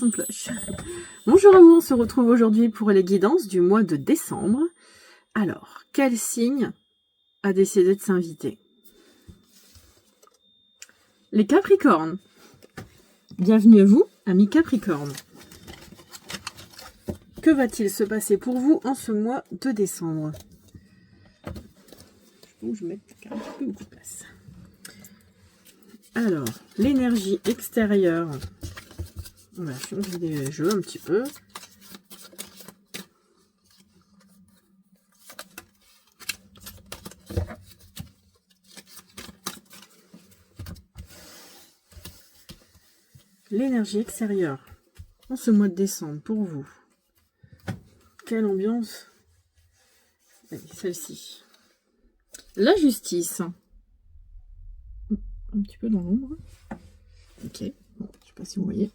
son cloche. Bonjour à vous, on se retrouve aujourd'hui pour les guidances du mois de décembre. Alors, quel signe a décidé de s'inviter? Les Capricornes. Bienvenue à vous, amis Capricornes. Que va-t-il se passer pour vous en ce mois de décembre? Donc je vais mettre un petit peu beaucoup de place. Alors, l'énergie extérieure. On va changer des jeux un petit peu. L'énergie extérieure en ce mois de décembre pour vous. Quelle ambiance? Allez, celle-ci. La justice. Un petit peu dans l'ombre. Ok, bon, je ne sais pas si vous voyez.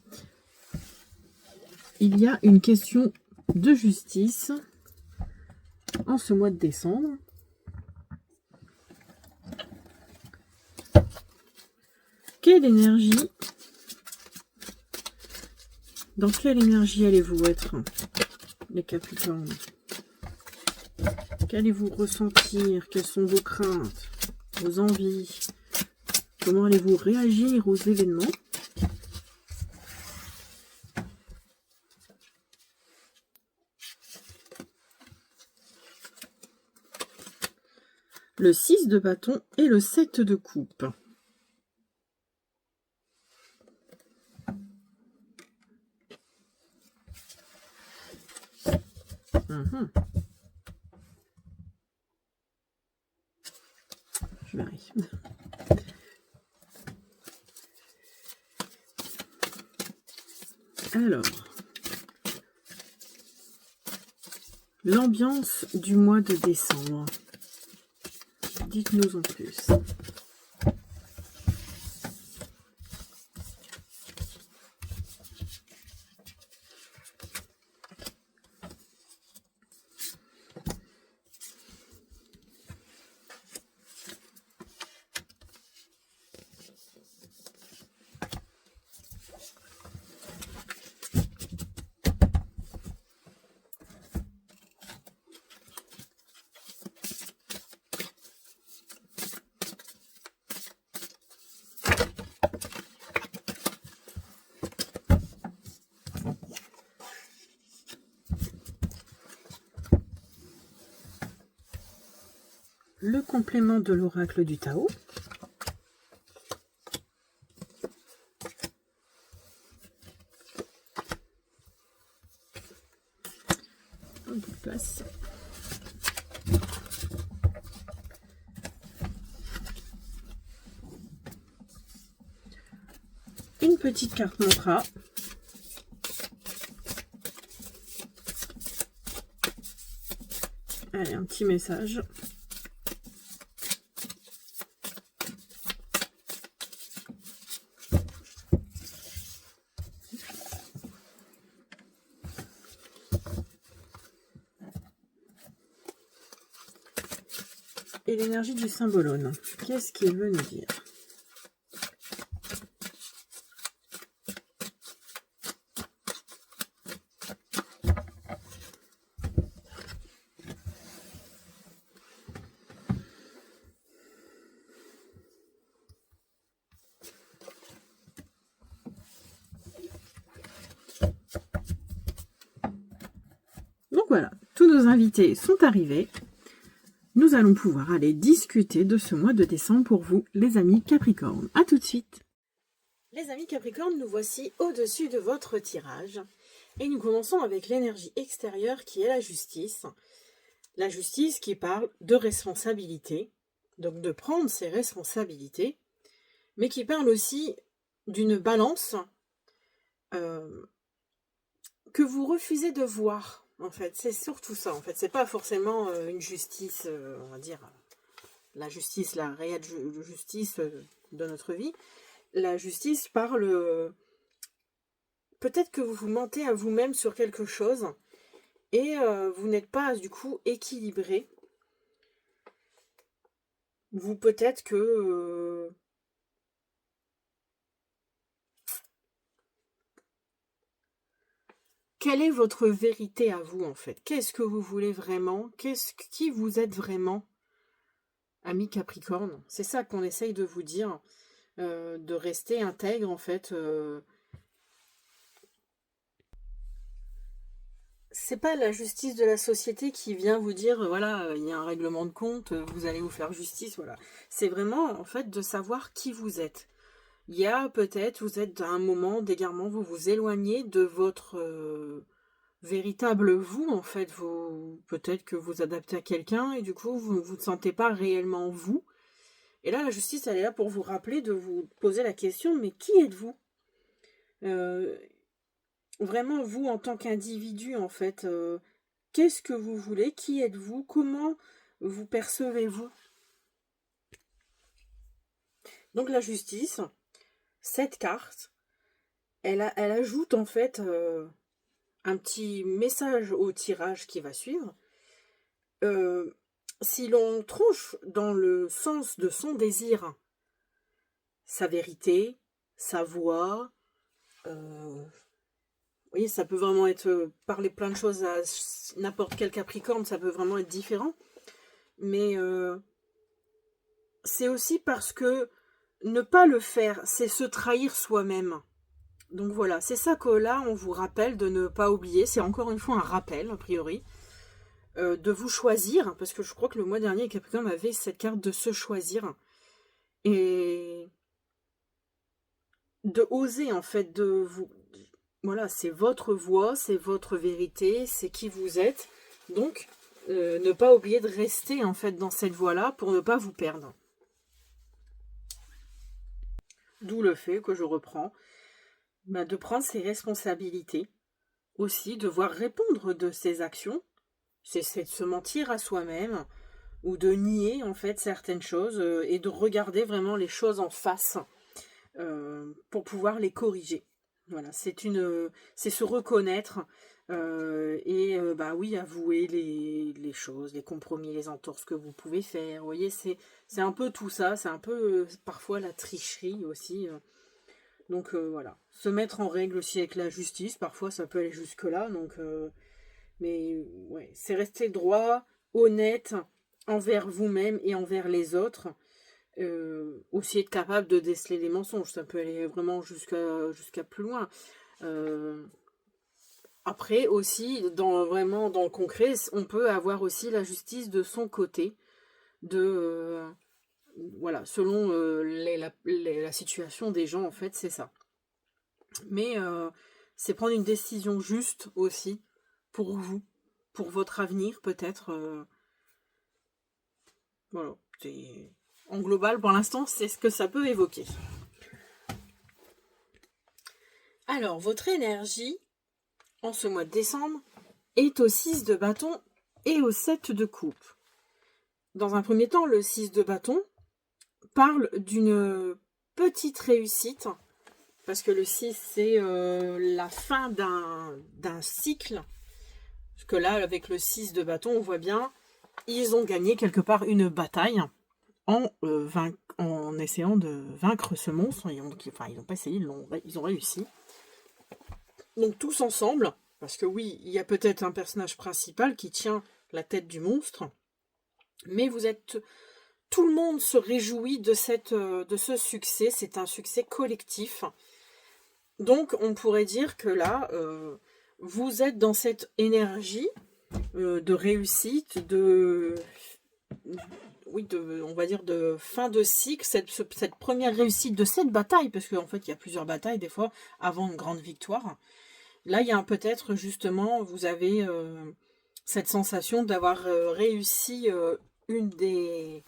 Il y a une question de justice en ce mois de décembre. Quelle énergie? Dans quelle énergie allez-vous être, les Capricornes? Qu'allez-vous ressentir? Quelles sont vos craintes, vos envies? Comment allez-vous réagir aux événements? Le 6 de bâton et le 7 de coupe. Je m'arrive. Alors, l'ambiance du mois de décembre. Dites-nous en plus. Le complément de l'oracle du Tao. Un peu de place. Une petite carte mantra. Allez, un petit message. Et l'énergie du symbolone. Qu'est-ce qu'il veut nous dire? Donc voilà, tous nos invités sont arrivés. Nous allons pouvoir aller discuter de ce mois de décembre pour vous, les amis Capricorne. À tout de suite. Les amis Capricorne, nous voici au-dessus de votre tirage. Et nous commençons avec l'énergie extérieure qui est la justice. La justice qui parle de responsabilité, donc de prendre ses responsabilités, mais qui parle aussi d'une balance que vous refusez de voir. En fait, c'est surtout ça. En fait, c'est pas forcément une justice, on va dire, la justice, la réelle justice de notre vie. La justice parle, peut-être que vous vous mentez à vous-même sur quelque chose et vous n'êtes pas du coup équilibré. Vous peut-être que quelle est votre vérité à vous, en fait? Qu'est-ce que vous voulez vraiment? Qui vous êtes vraiment, ami Capricorne? C'est ça qu'on essaye de vous dire, de rester intègre, en fait. C'est pas la justice de la société qui vient vous dire, voilà, il y a un règlement de compte, vous allez vous faire justice, voilà. C'est vraiment, en fait, de savoir qui vous êtes. Il y a peut-être, vous êtes à un moment d'égarement, vous vous éloignez de votre véritable vous, en fait. Peut-être que vous adaptez à quelqu'un et du coup, vous ne sentez pas réellement vous. Et là, la justice, elle est là pour vous rappeler, de vous poser la question, mais qui êtes-vous? Vraiment, vous, en tant qu'individu, en fait, qu'est-ce que vous voulez? Qui êtes-vous? Comment vous percevez-vous? Donc la justice, cette carte, elle ajoute en fait un petit message au tirage qui va suivre. Si l'on tranche dans le sens de son désir, sa vérité, sa voix, vous voyez, ça peut vraiment être parler plein de choses à n'importe quel Capricorne, ça peut vraiment être différent. Mais c'est aussi parce que ne pas le faire, c'est se trahir soi-même. Donc voilà, c'est ça que là, on vous rappelle de ne pas oublier. C'est encore une fois un rappel, a priori, de vous choisir. Parce que je crois que le mois dernier, Capricorne avait cette carte de se choisir. Et de oser, en fait, de vous... Voilà, c'est votre voix, c'est votre vérité, c'est qui vous êtes. Donc, ne pas oublier de rester, en fait, dans cette voie-là pour ne pas vous perdre. D'où le fait que je reprends de prendre ses responsabilités, aussi devoir répondre de ses actions, c'est de se mentir à soi-même, ou de nier en fait certaines choses, et de regarder vraiment les choses en face, pour pouvoir les corriger. Voilà, c'est se reconnaître, et bah oui, avouer les choses, les compromis, les entorses que vous pouvez faire. Vous voyez, c'est un peu tout ça, c'est un peu parfois la tricherie aussi. Donc voilà, se mettre en règle aussi avec la justice, parfois ça peut aller jusque-là, donc mais ouais, c'est rester droit, honnête envers vous-même et envers les autres. Aussi être capable de déceler les mensonges, ça peut aller vraiment jusqu'à plus loin. Après aussi, vraiment dans le concret, on peut avoir aussi la justice de son côté, de voilà, selon la situation des gens, en fait, c'est ça. Mais c'est prendre une décision juste aussi pour vous, pour votre avenir peut-être. Voilà. En global, pour l'instant, c'est ce que ça peut évoquer. Alors, votre énergie, en ce mois de décembre, est au 6 de bâton et au 7 de coupe. Dans un premier temps, le 6 de bâton parle d'une petite réussite, parce que le 6, c'est la fin d'un cycle. Parce que là, avec le 6 de bâton, on voit bien, ils ont gagné quelque part une bataille en essayant de vaincre ce monstre. Ils n'ont pas essayé, ils ont réussi. Donc tous ensemble, parce que oui, il y a peut-être un personnage principal qui tient la tête du monstre, mais tout le monde se réjouit de ce succès. C'est un succès collectif. Donc on pourrait dire que là, vous êtes dans cette énergie de réussite, on va dire de fin de cycle, cette première réussite de cette bataille, parce qu'en fait il y a plusieurs batailles des fois avant une grande victoire. Là il y a peut-être justement, vous avez cette sensation d'avoir réussi une des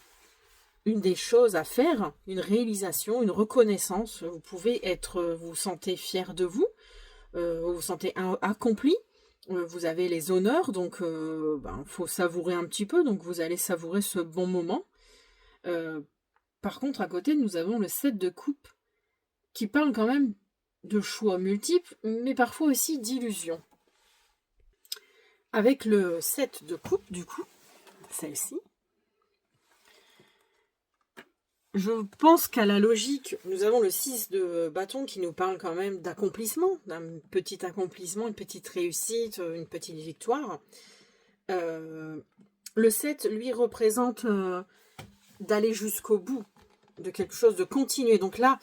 choses à faire, une réalisation, une reconnaissance. Vous pouvez vous sentez fier de vous, vous vous sentez accompli. Vous avez les honneurs, donc faut savourer un petit peu, donc vous allez savourer ce bon moment. Par contre, à côté, nous avons le 7 de coupe, qui parle quand même de choix multiples, mais parfois aussi d'illusions. Avec le 7 de coupe, du coup, celle-ci, je pense qu'à la logique, nous avons le 6 de bâton qui nous parle quand même d'accomplissement, d'un petit accomplissement, une petite réussite, une petite victoire. Le 7, lui, représente d'aller jusqu'au bout de quelque chose, de continuer. Donc là,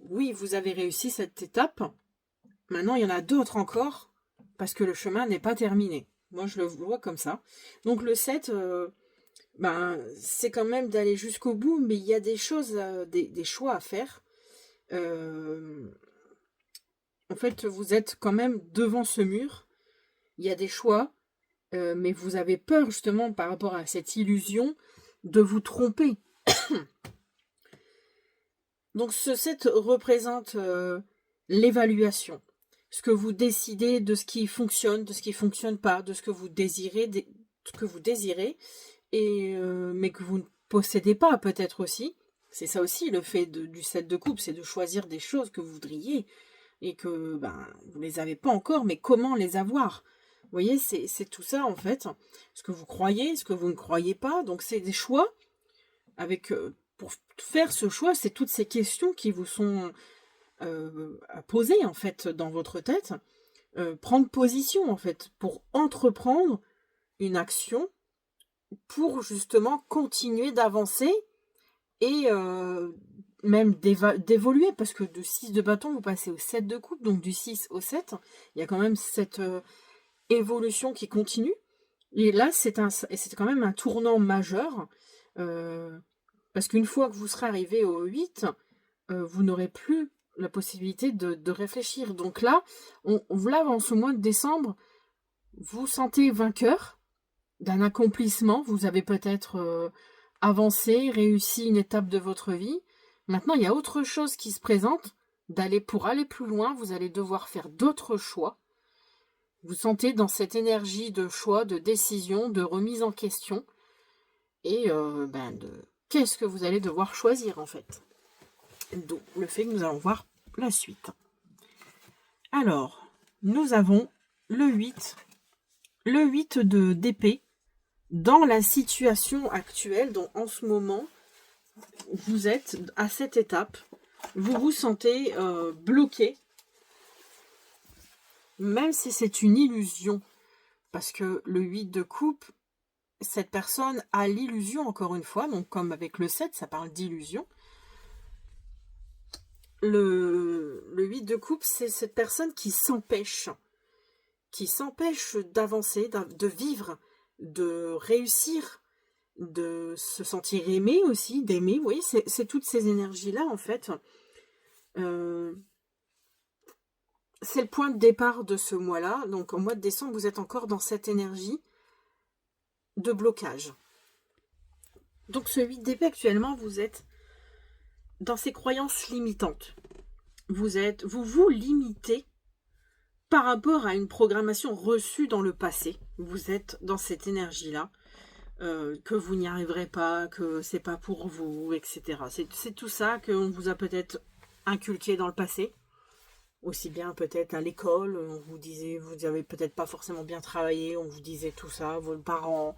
oui, vous avez réussi cette étape. Maintenant, il y en a d'autres encore, parce que le chemin n'est pas terminé. Moi, je le vois comme ça. Donc le 7, c'est quand même d'aller jusqu'au bout, mais il y a des choses, des choix à faire. En fait, vous êtes quand même devant ce mur. Il y a des choix, mais vous avez peur, justement, par rapport à cette illusion, de vous tromper. Donc ce 7 représente l'évaluation. Ce que vous décidez de ce qui fonctionne, de ce qui ne fonctionne pas, de ce que vous désirez, mais que vous ne possédez pas peut-être aussi. C'est ça aussi le fait du 7 de coupe, c'est de choisir des choses que vous voudriez et que vous ne les avez pas encore, mais comment les avoir? Vous voyez, c'est tout ça en fait. Ce que vous croyez, ce que vous ne croyez pas. Donc c'est des choix. Pour faire ce choix, c'est toutes ces questions qui vous sont à poser en fait dans votre tête. Prendre position en fait pour entreprendre une action pour justement continuer d'avancer et même d'évoluer, parce que de 6 de bâton, vous passez au 7 de coupe, donc du 6 au 7, il y a quand même cette évolution qui continue. Et là, c'est quand même un tournant majeur, parce qu'une fois que vous serez arrivé au 8, vous n'aurez plus la possibilité de réfléchir. Donc là, là, en ce mois de décembre, vous sentez vainqueur d'un accomplissement, vous avez peut-être avancé, réussi une étape de votre vie. Maintenant, il y a autre chose qui se présente. Pour aller plus loin, vous allez devoir faire d'autres choix. Vous sentez dans cette énergie de choix, de décision, de remise en question. Et qu'est-ce que vous allez devoir choisir en fait. Donc, le fait que nous allons voir la suite. Alors, nous avons le 8. Le 8 d'épée. Dans la situation actuelle, dont en ce moment, vous êtes à cette étape, vous vous sentez bloqué, même si c'est une illusion, parce que le 8 de coupe, cette personne a l'illusion, encore une fois, donc comme avec le 7, ça parle d'illusion. Le 8 de coupe, c'est cette personne qui s'empêche d'avancer, de vivre, de réussir, de se sentir aimé aussi, d'aimer. Vous voyez, c'est toutes ces énergies-là, en fait. C'est le point de départ de ce mois-là. Donc, au mois de décembre, vous êtes encore dans cette énergie de blocage. Donc, ce 8 d'épée, actuellement, vous êtes dans ces croyances limitantes. Vous vous limitez par rapport à une programmation reçue dans le passé. Vous êtes dans cette énergie-là. Que vous n'y arriverez pas, que c'est pas pour vous, etc. C'est tout ça qu'on vous a peut-être inculqué dans le passé, aussi bien peut-être à l'école, on vous disait, vous avez peut-être pas forcément bien travaillé, on vous disait tout ça, vos parents,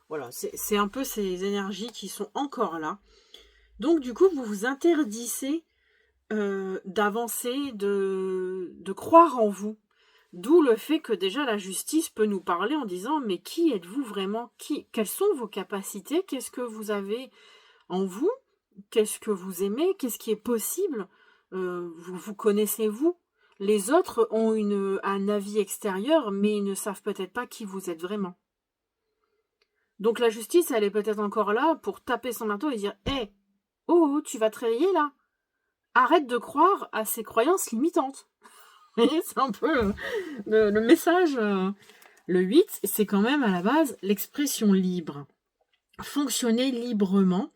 voilà, c'est un peu ces énergies qui sont encore là. Donc du coup, vous vous interdisez d'avancer, de croire en vous. D'où le fait que déjà la justice peut nous parler en disant « Mais qui êtes-vous vraiment ? Quelles sont vos capacités ? Qu'est-ce que vous avez en vous ? Qu'est-ce que vous aimez ? Qu'est-ce qui est possible ? Vous connaissez-vous ? Les autres ont un avis extérieur, mais ils ne savent peut-être pas qui vous êtes vraiment. Donc la justice, elle est peut-être encore là pour taper son marteau et dire « Hé, oh, tu vas te réveiller là ? Arrête de croire à ces croyances limitantes. » C'est un peu le message. Le 8, c'est quand même à la base l'expression libre. Fonctionner librement,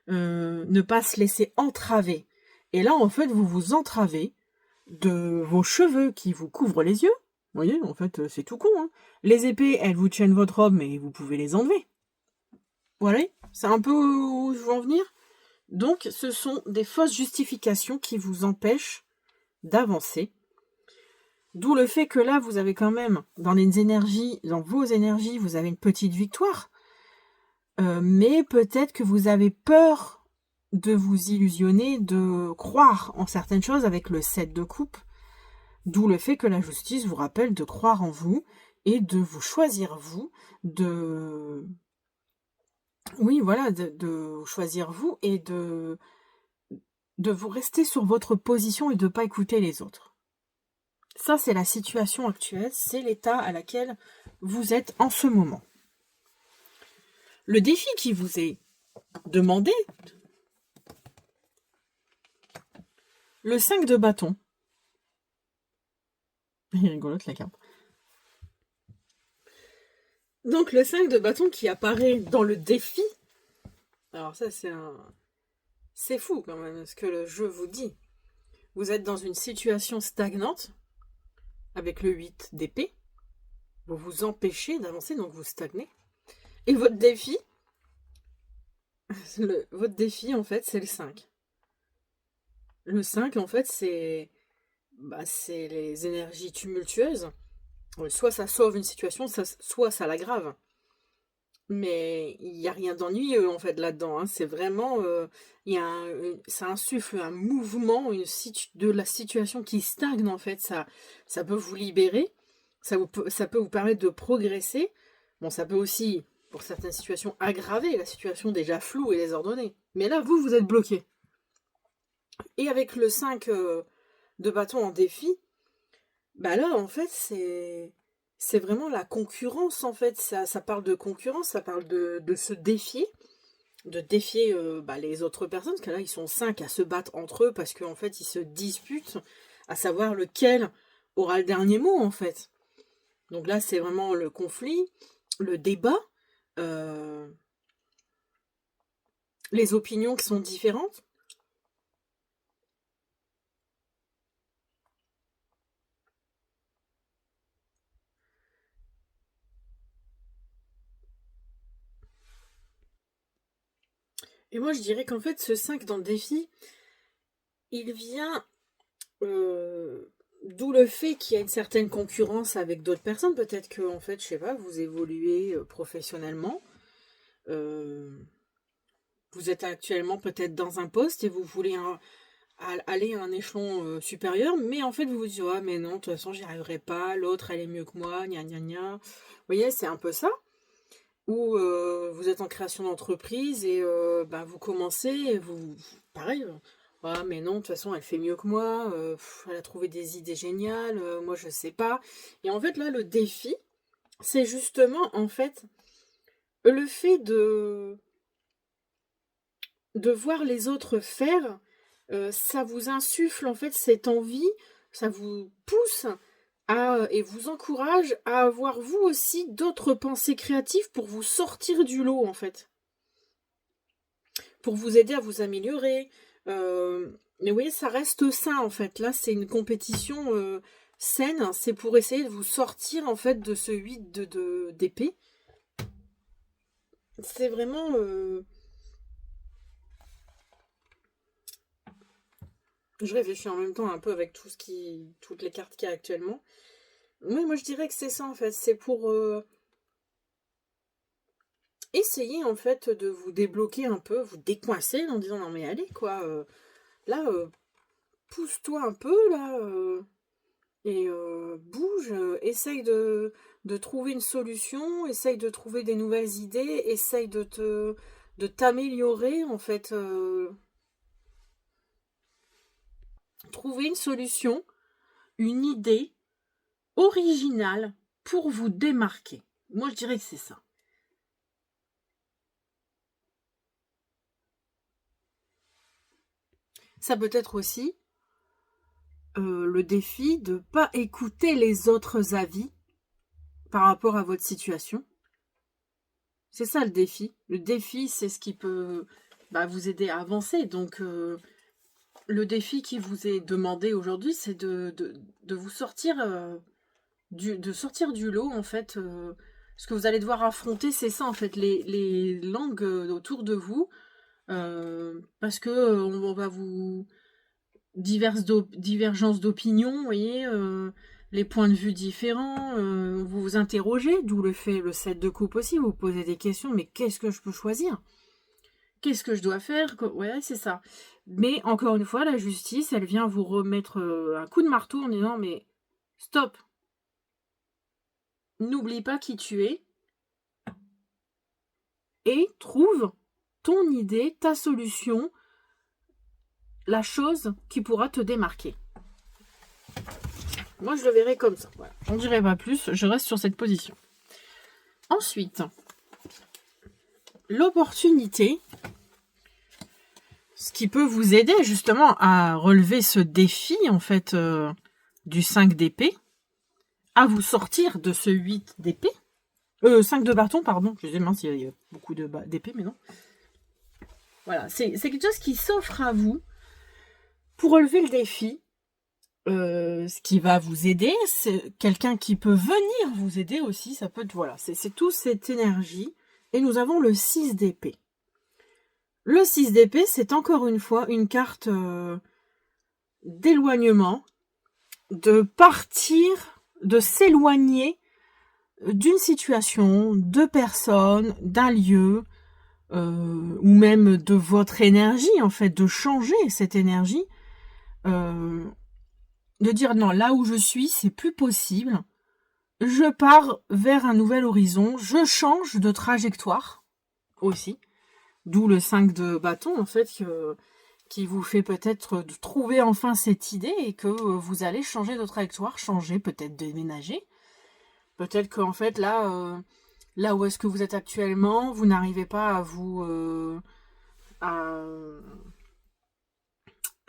ne pas se laisser entraver. Et là, en fait, vous vous entravez de vos cheveux qui vous couvrent les yeux. Vous voyez, en fait, c'est tout con. Hein. Les épées, elles vous tiennent votre robe, mais vous pouvez les enlever. Voilà, c'est un peu où je veux en venir. Donc, ce sont des fausses justifications qui vous empêchent d'avancer. D'où le fait que là, vous avez quand même, dans vos énergies, vous avez une petite victoire. Mais peut-être que vous avez peur de vous illusionner, de croire en certaines choses avec le 7 de coupe, d'où le fait que la justice vous rappelle de croire en vous et de vous choisir vous, oui, voilà, de choisir vous et de vous rester sur votre position et de ne pas écouter les autres. Ça, c'est la situation actuelle, c'est l'état à laquelle vous êtes en ce moment. Le défi qui vous est demandé, le 5 de bâton. Il est rigolote la carte. Donc le 5 de bâton qui apparaît dans le défi. Alors ça c'est fou quand même ce que le jeu vous dit. Vous êtes dans une situation stagnante avec le 8 d'épée. Vous vous empêchez d'avancer, donc vous stagnez. Et votre défi, votre défi en fait c'est le 5. Le 5 en fait c'est les énergies tumultueuses. Soit ça sauve une situation, soit ça l'aggrave. Mais il n'y a rien d'ennuyeux en fait là-dedans. Hein. C'est vraiment, ça insuffle un mouvement de la situation qui stagne en fait. Ça peut vous libérer, ça peut vous permettre de progresser. Bon, ça peut aussi, pour certaines situations, aggraver la situation déjà floue et désordonnée. Mais là, vous êtes bloqué. Et avec le 5 de bâton en défi, bah là en fait c'est vraiment la concurrence en fait, ça parle de concurrence, ça parle de se défier, de défier les autres personnes, parce que là ils sont 5 à se battre entre eux parce qu'en fait ils se disputent à savoir lequel aura le dernier mot en fait. Donc là c'est vraiment le conflit, le débat, les opinions qui sont différentes. Et moi je dirais qu'en fait ce 5 dans le défi, il vient d'où le fait qu'il y a une certaine concurrence avec d'autres personnes. Peut-être que, en fait, je sais pas, vous évoluez professionnellement. Vous êtes actuellement peut-être dans un poste et vous voulez aller à un échelon supérieur, mais en fait vous vous dites, ah mais non, de toute façon j'y arriverai pas, l'autre elle est mieux que moi, gna gna gna. Vous voyez, c'est un peu ça. Ou vous êtes en création d'entreprise et vous commencez et pareil, ah mais non, de toute façon elle fait mieux que moi, elle a trouvé des idées géniales, moi je sais pas. Et en fait là le défi, c'est justement en fait le fait de voir les autres faire, ça vous insuffle en fait cette envie, ça vous pousse et vous encourage à avoir vous aussi d'autres pensées créatives pour vous sortir du lot en fait. Pour vous aider à vous améliorer. Mais vous voyez, ça reste sain en fait. Là, c'est une compétition saine. C'est pour essayer de vous sortir en fait de ce 8 d'épée. C'est vraiment... Je réfléchis en même temps un peu avec toutes les cartes qu'il y a actuellement. Oui, moi je dirais que c'est ça en fait. C'est pour essayer en fait de vous débloquer un peu, vous décoincer en disant non mais allez quoi. Là, pousse-toi un peu là. Et bouge, essaye de trouver une solution, essaye de trouver des nouvelles idées, essaye de t'améliorer en fait. Trouver une solution, une idée originale pour vous démarquer. Moi je dirais que c'est ça. Ça peut être aussi le défi de ne pas écouter les autres avis par rapport à votre situation. C'est ça le défi. Le défi, c'est ce qui peut vous aider à avancer. Donc, le défi qui vous est demandé aujourd'hui, c'est de vous sortir, de sortir du lot, en fait. Ce que vous allez devoir affronter, c'est ça, en fait, les langues autour de vous. Parce que on va vous... divergences d'opinion, vous voyez, les points de vue différents, vous vous interrogez, d'où le 7 de coupe aussi, vous posez des questions, mais qu'est-ce que je peux choisir? Qu'est-ce que je dois faire? Ouais, c'est ça. Mais encore une fois, la justice, elle vient vous remettre un coup de marteau en disant, mais stop, n'oublie pas qui tu es et trouve ton idée, ta solution, la chose qui pourra te démarquer. Moi, je le verrai comme ça. Voilà. J'en dirai pas plus, je reste sur cette position. Ensuite, l'opportunité, ce qui peut vous aider justement à relever ce défi, en fait, du 5 d'épée, à vous sortir de ce 8 d'épée. 5 de bâton, pardon. Je sais mince, il y a beaucoup d'épée, mais non. Voilà, c'est quelque chose qui s'offre à vous pour relever le défi. Ce qui va vous aider, c'est quelqu'un qui peut venir vous aider aussi. Ça peut être, voilà, c'est toute cette énergie. Et nous avons le 6 d'épée. Le 6 d'épée, c'est encore une fois une carte d'éloignement, de partir, de s'éloigner d'une situation, de personnes, d'un lieu, ou même de votre énergie, en fait, de changer cette énergie, de dire non, là où je suis, c'est plus possible, je pars vers un nouvel horizon, je change de trajectoire aussi, d'où le 5 de bâton, en fait, qui vous fait peut-être trouver enfin cette idée et que vous allez changer de trajectoire, changer, peut-être déménager, peut-être qu'en fait, là où est-ce que vous êtes actuellement, vous n'arrivez pas à vous...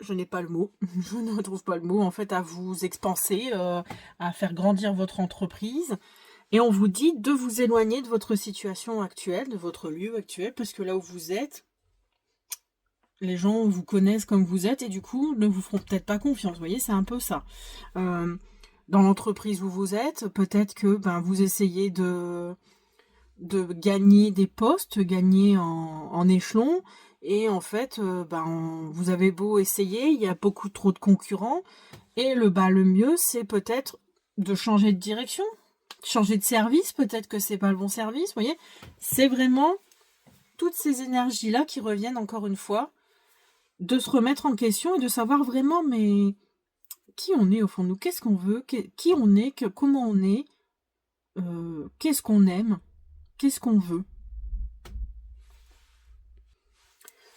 je n'ai pas le mot, je ne trouve pas le mot, en fait, à vous expanser, à faire grandir votre entreprise. Et on vous dit de vous éloigner de votre situation actuelle, de votre lieu actuel, parce que là où vous êtes, les gens vous connaissent comme vous êtes et du coup ne vous feront peut-être pas confiance. Vous voyez, c'est un peu ça. Dans l'entreprise où vous êtes, peut-être que vous essayez de gagner des postes, gagner en échelon, et en fait, vous avez beau essayer, il y a beaucoup trop de concurrents, et le mieux, c'est peut-être de changer de direction, changer de service, peut-être que c'est pas le bon service, vous voyez. C'est vraiment toutes ces énergies-là qui reviennent encore une fois, de se remettre en question et de savoir vraiment, mais qui on est au fond de nous, qu'est-ce qu'on veut, qui on est, comment on est, qu'est-ce qu'on aime, qu'est-ce qu'on veut.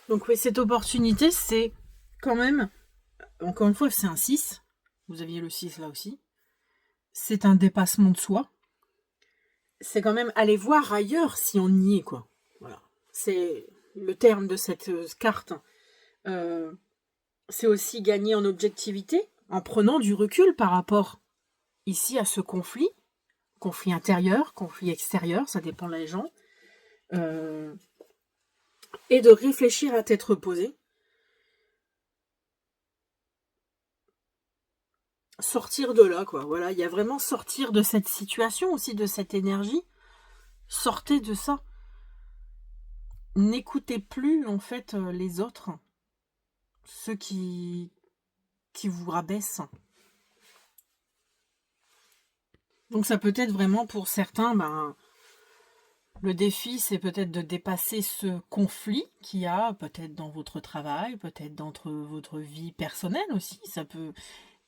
Donc oui, cette opportunité, c'est quand même, encore une fois, c'est un 6. Vous aviez le 6 là aussi. C'est un dépassement de soi. C'est quand même aller voir ailleurs si on y est, quoi. Voilà. C'est le terme de cette carte. C'est aussi gagner en objectivité, en prenant du recul par rapport ici à ce conflit. Conflit intérieur, conflit extérieur, ça dépend des gens. Et de réfléchir à tête reposée. Sortir de là, quoi. Voilà, il y a vraiment sortir de cette situation aussi, de cette énergie. Sortez de ça. N'écoutez plus, en fait, les autres. Ceux qui vous rabaissent. Donc ça peut être vraiment pour certains, le défi, c'est peut-être de dépasser ce conflit qu'il y a, peut-être dans votre travail, peut-être dans votre vie personnelle aussi. Ça peut...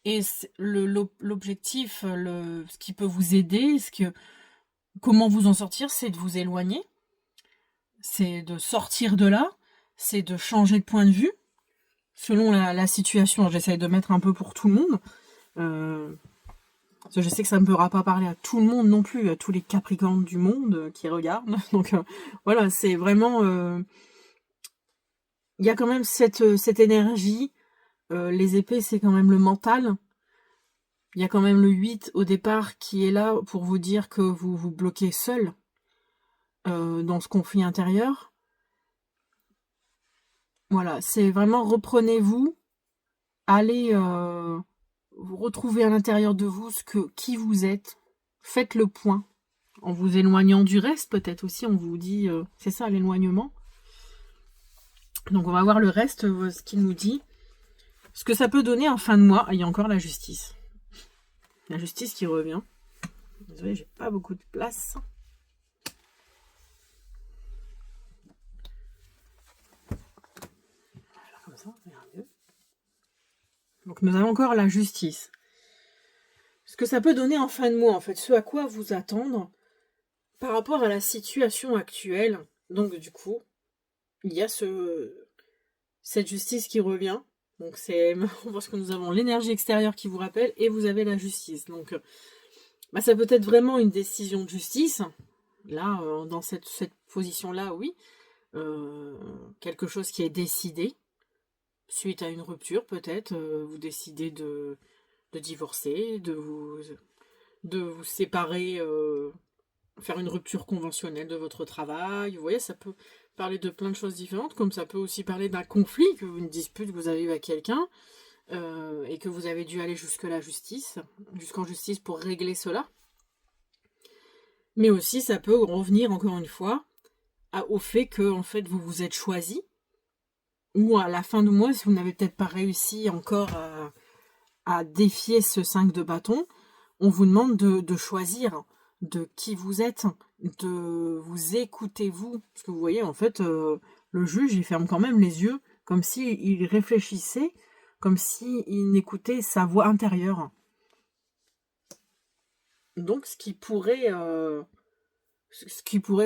Et l'objectif, ce qui peut vous aider, comment vous en sortir, c'est de vous éloigner, c'est de sortir de là, c'est de changer de point de vue, selon la situation. J'essaye de mettre un peu pour tout le monde. Parce que je sais que ça ne pourra pas parler à tout le monde non plus, à tous les Capricornes du monde qui regardent. Donc voilà, c'est vraiment... Il y a quand même cette énergie. Les épées, c'est quand même le mental. Il y a quand même le 8 au départ qui est là pour vous dire que vous vous bloquez seul dans ce conflit intérieur. Voilà, c'est vraiment reprenez-vous, allez vous retrouver à l'intérieur de vous qui vous êtes, faites le point. En vous éloignant du reste, peut-être aussi, on vous dit, c'est ça l'éloignement. Donc on va voir le reste, ce qu'il nous dit. Ce que ça peut donner en fin de mois. Ah, il y a encore la justice. La justice qui revient. Désolée, j'ai pas beaucoup de place. Donc nous avons encore la justice. Ce que ça peut donner en fin de mois, en fait, ce à quoi vous attendre par rapport à la situation actuelle. Donc du coup, il y a cette justice qui revient. Donc c'est parce que nous avons l'énergie extérieure qui vous rappelle et vous avez la justice. Donc ça peut être vraiment une décision de justice. Là, dans cette position-là, oui. Quelque chose qui est décidé. Suite à une rupture, peut-être, vous décidez de divorcer, de vous séparer, faire une rupture conventionnelle de votre travail. Vous voyez, ça peut parler de plein de choses différentes, comme ça peut aussi parler d'un conflit, une dispute que vous avez eu avec quelqu'un, et que vous avez dû aller jusqu'en justice pour régler cela. Mais aussi, ça peut revenir, encore une fois, au fait que, en fait, vous vous êtes choisi, ou à la fin du mois, si vous n'avez peut-être pas réussi encore à défier ce 5 de bâton, on vous demande de choisir de qui vous êtes, de vous écouter vous. Parce que vous voyez, en fait, le juge, il ferme quand même les yeux, comme s'il réfléchissait, comme s'il écoutait sa voix intérieure. Donc, ce qui pourrait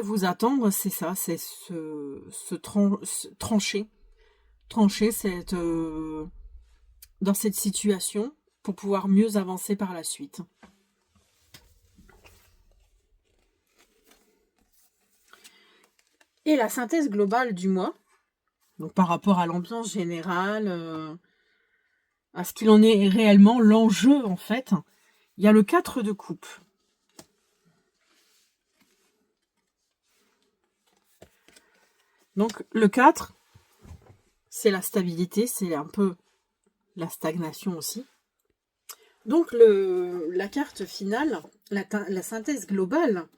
vous attendre, c'est ça, c'est trancher dans cette situation pour pouvoir mieux avancer par la suite. Et la synthèse globale du mois, donc par rapport à l'ambiance générale, à ce qu'il en est réellement, l'enjeu en fait, il y a le 4 de coupe. Donc le 4, c'est la stabilité, c'est un peu la stagnation aussi. Donc la carte finale, la synthèse globale,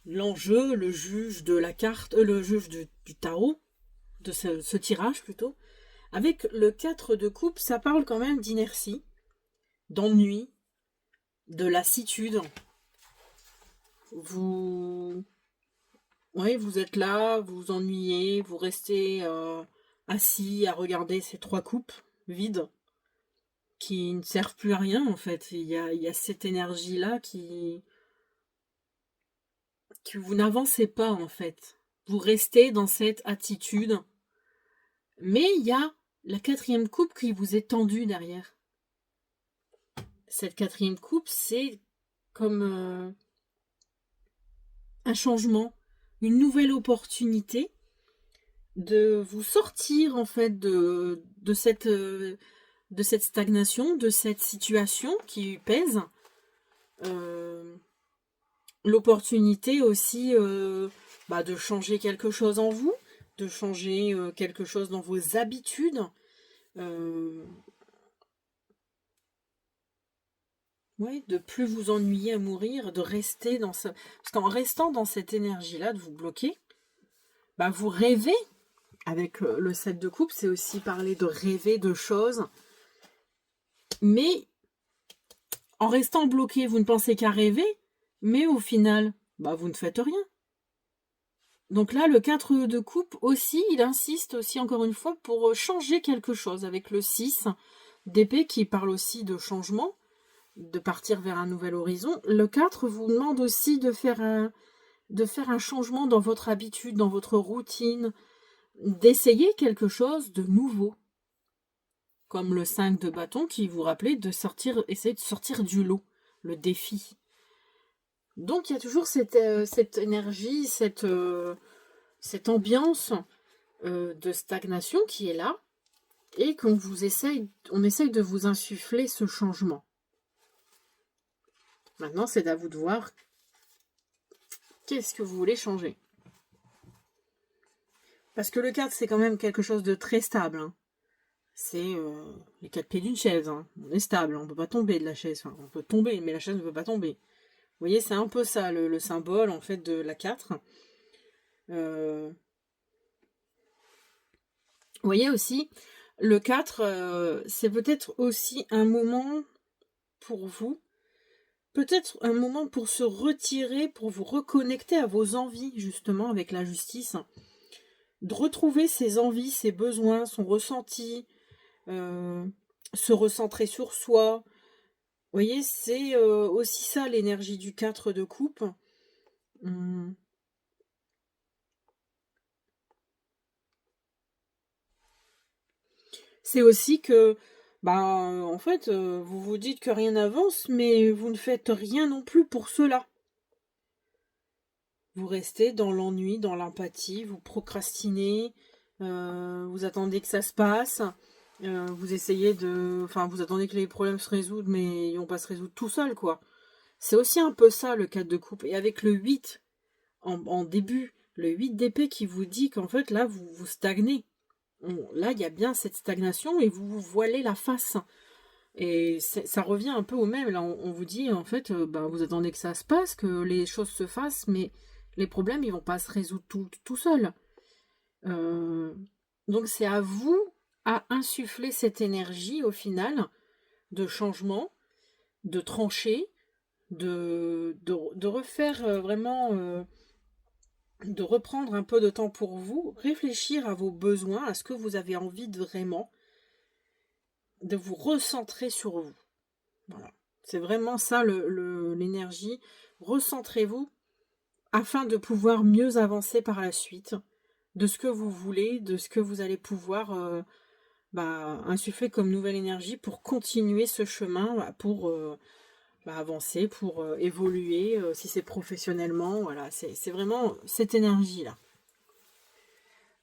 l'enjeu, le juge de la carte, le juge du tarot, de ce tirage plutôt, avec le 4 de coupe, ça parle quand même d'inertie, d'ennui, de lassitude. Vous êtes là, vous vous ennuyez, vous restez assis à regarder ces 3 coupes vides qui ne servent plus à rien en fait. Il y a cette énergie-là que vous n'avancez pas en fait. Vous restez dans cette attitude. Mais il y a la 4e coupe qui vous est tendue derrière. Cette 4e coupe, c'est comme un changement, une nouvelle opportunité de vous sortir en fait de cette stagnation, de cette situation qui pèse. L'opportunité aussi de changer quelque chose en vous, de changer quelque chose dans vos habitudes. De plus vous ennuyer à mourir, de rester dans ça. Parce qu'en restant dans cette énergie-là, de vous bloquer, vous rêvez. Avec le 7 de coupe, c'est aussi parler de rêver de choses. Mais en restant bloqué, vous ne pensez qu'à rêver, mais au final, vous ne faites rien. Donc là, le 4 de coupe aussi, il insiste aussi encore une fois pour changer quelque chose avec le 6 d'épée qui parle aussi de changement, de partir vers un nouvel horizon. Le 4 vous demande aussi de faire un changement dans votre habitude, dans votre routine, d'essayer quelque chose de nouveau. Comme le 5 de bâton qui vous rappelait essayer de sortir du lot, le défi. Donc il y a toujours cette énergie, cette ambiance de stagnation qui est là et on essaye de vous insuffler ce changement. Maintenant, c'est à vous de voir qu'est-ce que vous voulez changer. Parce que le 4, c'est quand même quelque chose de très stable. Hein. C'est les 4 pieds d'une chaise. Hein. On est stable, on ne peut pas tomber de la chaise. Enfin, on peut tomber, mais la chaise ne peut pas tomber. Vous voyez, c'est un peu ça, le symbole, en fait, de la 4. Vous voyez aussi, le 4, c'est peut-être aussi un moment pour vous, peut-être un moment pour se retirer, pour vous reconnecter à vos envies, justement, avec la justice. De retrouver ses envies, ses besoins, son ressenti, se recentrer sur soi. Vous voyez, c'est aussi ça l'énergie du 4 de coupe. Hum. C'est aussi que, bah, en fait, vous vous dites que rien n'avance, mais vous ne faites rien non plus pour cela. Vous restez dans l'ennui, dans l'empathie, vous procrastinez, vous attendez que ça se passe, vous essayez de... Enfin, vous attendez que les problèmes se résoudent, mais ils vont pas se résoudre tout seuls, quoi. C'est aussi un peu ça, le 4 de coupe. Et avec le 8, en début, le 8 d'épée qui vous dit qu'en fait, là, vous stagnez. Là, il y a bien cette stagnation et vous vous voilez la face. Et ça revient un peu au même. Là, on vous dit, en fait, bah, vous attendez que ça se passe, que les choses se fassent, mais les problèmes, ils vont pas se résoudre tout seuls. Donc, c'est à vous à insuffler cette énergie, au final, de changement, de trancher, de refaire vraiment, de reprendre un peu de temps pour vous, réfléchir à vos besoins, à ce que vous avez envie de vraiment, de vous recentrer sur vous. Voilà. C'est vraiment ça l'énergie. Recentrez-vous afin de pouvoir mieux avancer par la suite de ce que vous voulez, de ce que vous allez pouvoir insuffler comme nouvelle énergie pour continuer ce chemin, pour avancer, pour évoluer, si c'est professionnellement. Voilà, c'est vraiment cette énergie-là.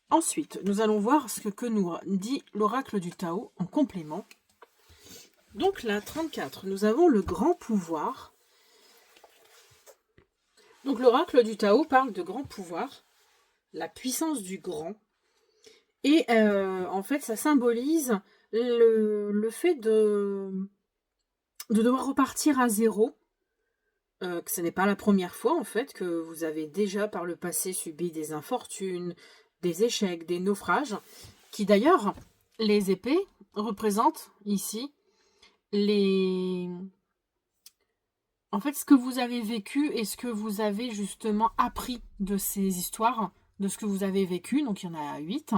Ensuite, nous allons voir ce que nous dit l'oracle du Tao en complément. Donc là, 34, nous avons le grand pouvoir. Donc l'oracle du Tao parle de grand pouvoir, la puissance du grand. Et en fait, ça symbolise le fait de devoir repartir à zéro. Que ce n'est pas la première fois, en fait, que vous avez déjà par le passé subi des infortunes, des échecs, des naufrages, qui d'ailleurs, les épées représentent ici en fait, ce que vous avez vécu et ce que vous avez justement appris de ces histoires, de ce que vous avez vécu, donc il y en a 8.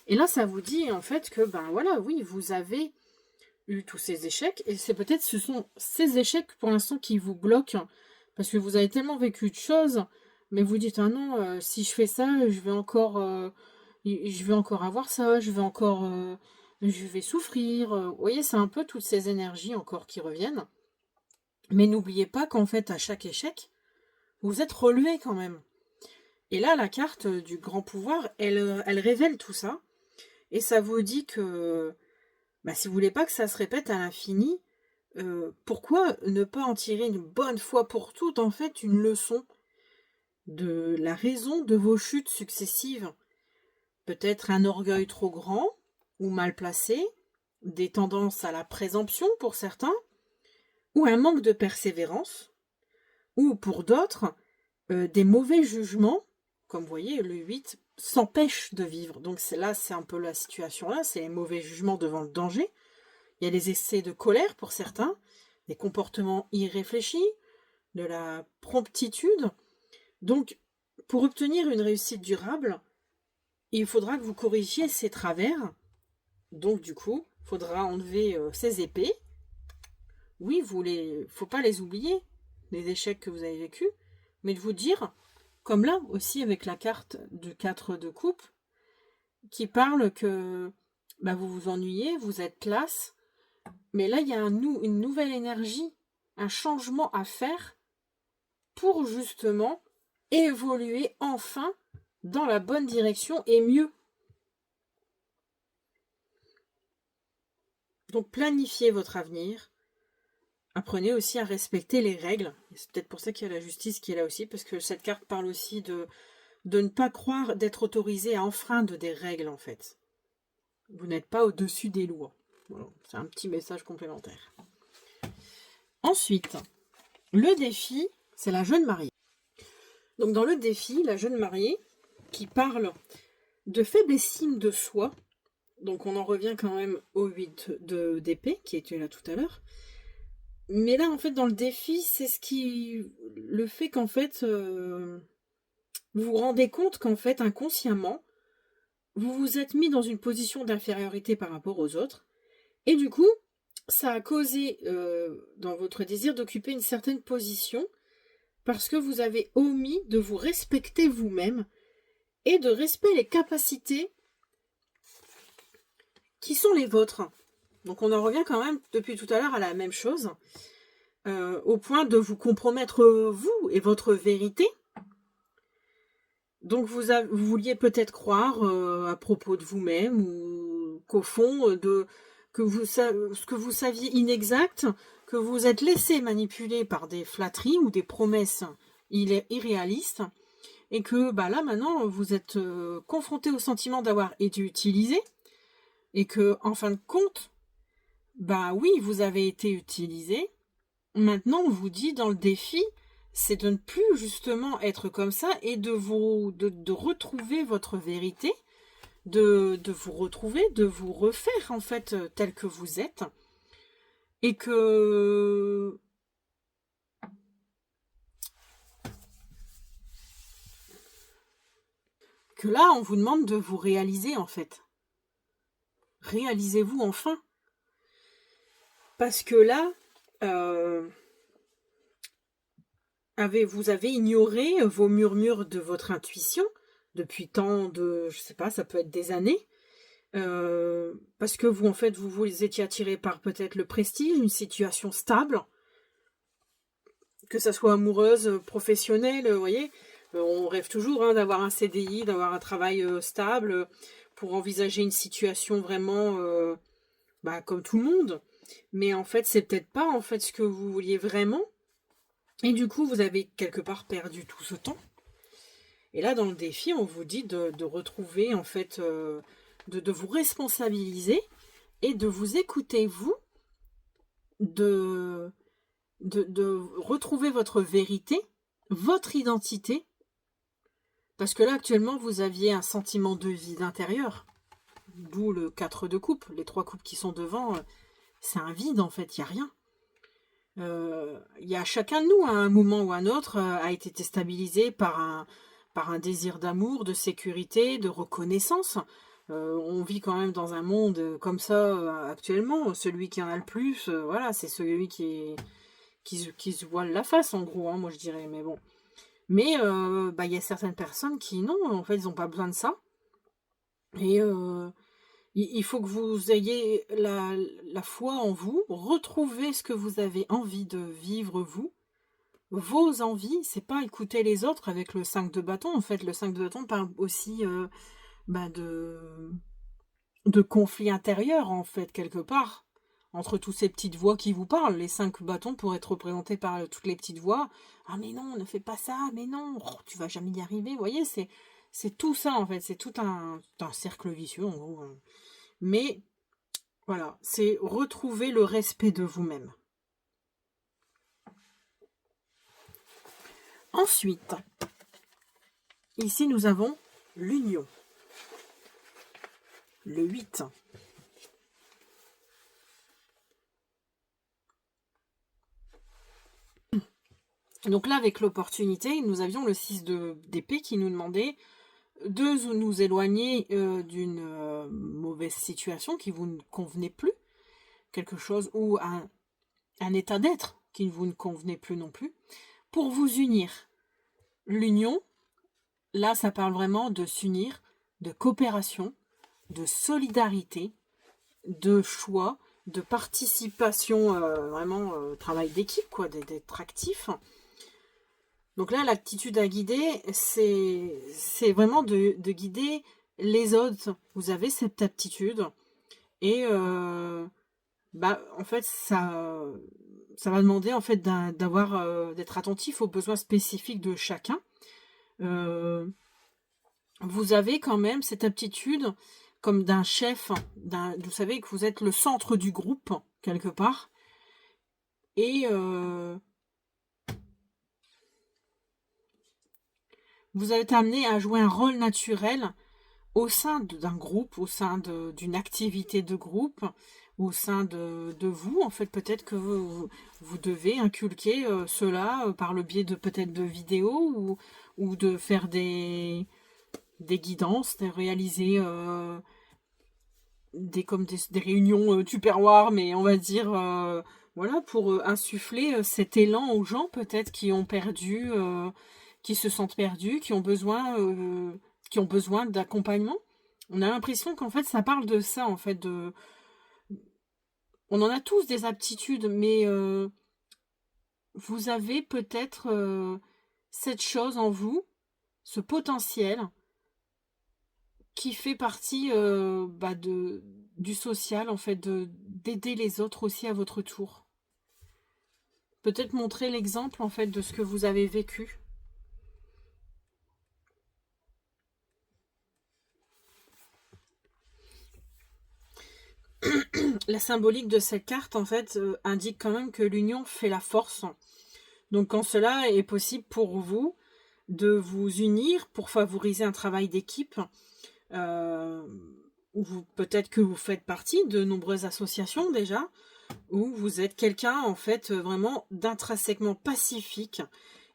Et là, ça vous dit en fait que, ben voilà, oui, vous avez eu tous ces échecs, et c'est peut-être ce sont ces échecs pour l'instant qui vous bloquent, parce que vous avez tellement vécu de choses, mais vous dites, ah non, si je fais ça, je vais encore avoir ça, je vais souffrir. Vous voyez, c'est un peu toutes ces énergies encore qui reviennent. Mais n'oubliez pas qu'en fait, à chaque échec, vous êtes relevé quand même. Et là, la carte du grand pouvoir, elle révèle tout ça. Et ça vous dit que si vous voulez pas que ça se répète à l'infini, pourquoi ne pas en tirer une bonne fois pour toutes, en fait, une leçon de la raison de vos chutes successives? Peut-être un orgueil trop grand ou mal placé, des tendances à la présomption pour certains, ou un manque de persévérance, ou pour d'autres, des mauvais jugements, comme vous voyez, le 8 s'empêche de vivre. Donc là, c'est un peu la situation là, c'est les mauvais jugements devant le danger. Il y a des excès de colère pour certains, des comportements irréfléchis, de la promptitude. Donc, pour obtenir une réussite durable, il faudra que vous corrigiez ces travers. Donc, du coup, il faudra enlever ces épées. Oui, faut pas les oublier, les échecs que vous avez vécus, mais de vous dire, comme là aussi avec la carte de 4 de coupe, qui parle que vous vous ennuyez, vous êtes classe, mais là il y a une nouvelle énergie, un changement à faire pour justement évoluer enfin dans la bonne direction et mieux. Donc planifiez votre avenir. Apprenez aussi à respecter les règles. C'est peut-être pour ça qu'il y a la justice qui est là aussi, parce que cette carte parle aussi de ne pas croire d'être autorisé à enfreindre des règles, en fait. Vous n'êtes pas au-dessus des lois. Voilà, c'est un petit message complémentaire. Ensuite, le défi, c'est la jeune mariée. Donc dans le défi, la jeune mariée qui parle de faible estime de soi, donc on en revient quand même au 8 d'épée qui était là tout à l'heure. Mais là, en fait, dans le défi, c'est le fait qu'en fait, vous vous rendez compte qu'en fait, inconsciemment, vous vous êtes mis dans une position d'infériorité par rapport aux autres, Et du coup, ça a causé dans votre désir d'occuper une certaine position parce que vous avez omis de vous respecter vous-même et de respecter les capacités qui sont les vôtres. Donc on en revient quand même depuis tout à l'heure à la même chose, au point de vous compromettre vous et votre vérité. Donc vous vouliez peut-être croire à propos de vous-même ou qu'au fond ce que vous saviez inexact, que vous êtes laissé manipuler par des flatteries ou des promesses irréalistes et que là maintenant vous êtes confronté au sentiment d'avoir été utilisé et que en fin de compte oui vous avez été utilisé. Maintenant on vous dit dans le défi, c'est de ne plus justement être comme ça et de retrouver votre vérité, de vous retrouver, de vous refaire en fait tel que vous êtes. Et que là on vous demande de vous réaliser en fait. Réalisez-vous enfin. Parce que là, vous avez ignoré vos murmures de votre intuition depuis tant de, je sais pas, ça peut être des années, parce que vous, en fait, vous étiez attiré par peut-être le prestige, une situation stable, que ça soit amoureuse, professionnelle, vous voyez, on rêve toujours d'avoir un CDI, d'avoir un travail stable, pour envisager une situation vraiment comme tout le monde. Mais en fait, c'est peut-être pas en fait ce que vous vouliez vraiment. Et du coup, vous avez quelque part perdu tout ce temps. Et là, dans le défi, on vous dit de retrouver, en fait, de vous responsabiliser et de vous écouter, vous, de retrouver votre vérité, votre identité. Parce que là, actuellement, vous aviez un sentiment de vide intérieur. D'où le 4 de coupe. Les 3 coupes qui sont devant, c'est un vide, en fait, il n'y a rien. Il y a chacun de nous, à un moment ou à un autre, a été déstabilisé par un désir d'amour, de sécurité, de reconnaissance. On vit quand même dans un monde comme ça actuellement. Celui qui en a le plus, voilà, c'est celui qui se voile la face, en gros, moi je dirais. Mais bon. Mais il y a certaines personnes qui, non, en fait, ils n'ont pas besoin de ça. Et il faut que vous ayez la foi en vous, retrouver ce que vous avez envie de vivre, vous, vos envies. C'est pas écouter les autres avec le 5 de bâton. En fait, le 5 de bâton parle aussi de conflit intérieur, en fait, quelque part, entre toutes ces petites voix qui vous parlent. Les 5 bâtons pourraient être représentés par toutes les petites voix. Ah mais non, ne fais pas ça, mais non, tu vas jamais y arriver. Vous voyez, c'est tout ça, en fait. C'est tout un cercle vicieux, en gros. Mais voilà, c'est retrouver le respect de vous-même. Ensuite, ici nous avons l'union. Le 8. Donc là, avec l'opportunité, nous avions le 6 d'épée qui nous demandait de nous éloigner d'une mauvaise situation qui vous ne convenait plus, quelque chose ou un état d'être qui ne vous convenait plus non plus, pour vous unir. L'union, là, ça parle vraiment de s'unir, de coopération, de solidarité, de choix, de participation, vraiment travail d'équipe, quoi, d'être actif. Donc là, l'attitude à guider, c'est vraiment de guider les autres. Vous avez cette aptitude. Et en fait, ça va demander en fait d'être attentif aux besoins spécifiques de chacun. Vous avez quand même cette aptitude comme d'un chef, vous savez que vous êtes le centre du groupe, quelque part. Et vous êtes amené à jouer un rôle naturel au sein d'un groupe, au sein d'une activité de groupe, au sein de vous. En fait, peut-être que vous devez inculquer cela par le biais de peut-être de vidéos ou de faire des guidances, de réaliser des réunions tupperware, mais on va dire voilà, pour insuffler cet élan aux gens peut-être qui ont perdu, qui se sentent perdus, qui ont besoin d'accompagnement. On a l'impression qu'en fait ça parle de ça, en fait, on en a tous des aptitudes, mais vous avez peut-être cette chose en vous, ce potentiel qui fait partie du social, en fait, d'aider les autres aussi à votre tour. Peut-être montrer l'exemple, en fait, de ce que vous avez vécu. La symbolique de cette carte, en fait, indique quand même que l'union fait la force. Donc quand cela est possible pour vous, de vous unir pour favoriser un travail d'équipe, peut-être que vous faites partie de nombreuses associations déjà, où vous êtes quelqu'un, en fait, vraiment d'intrinsèquement pacifique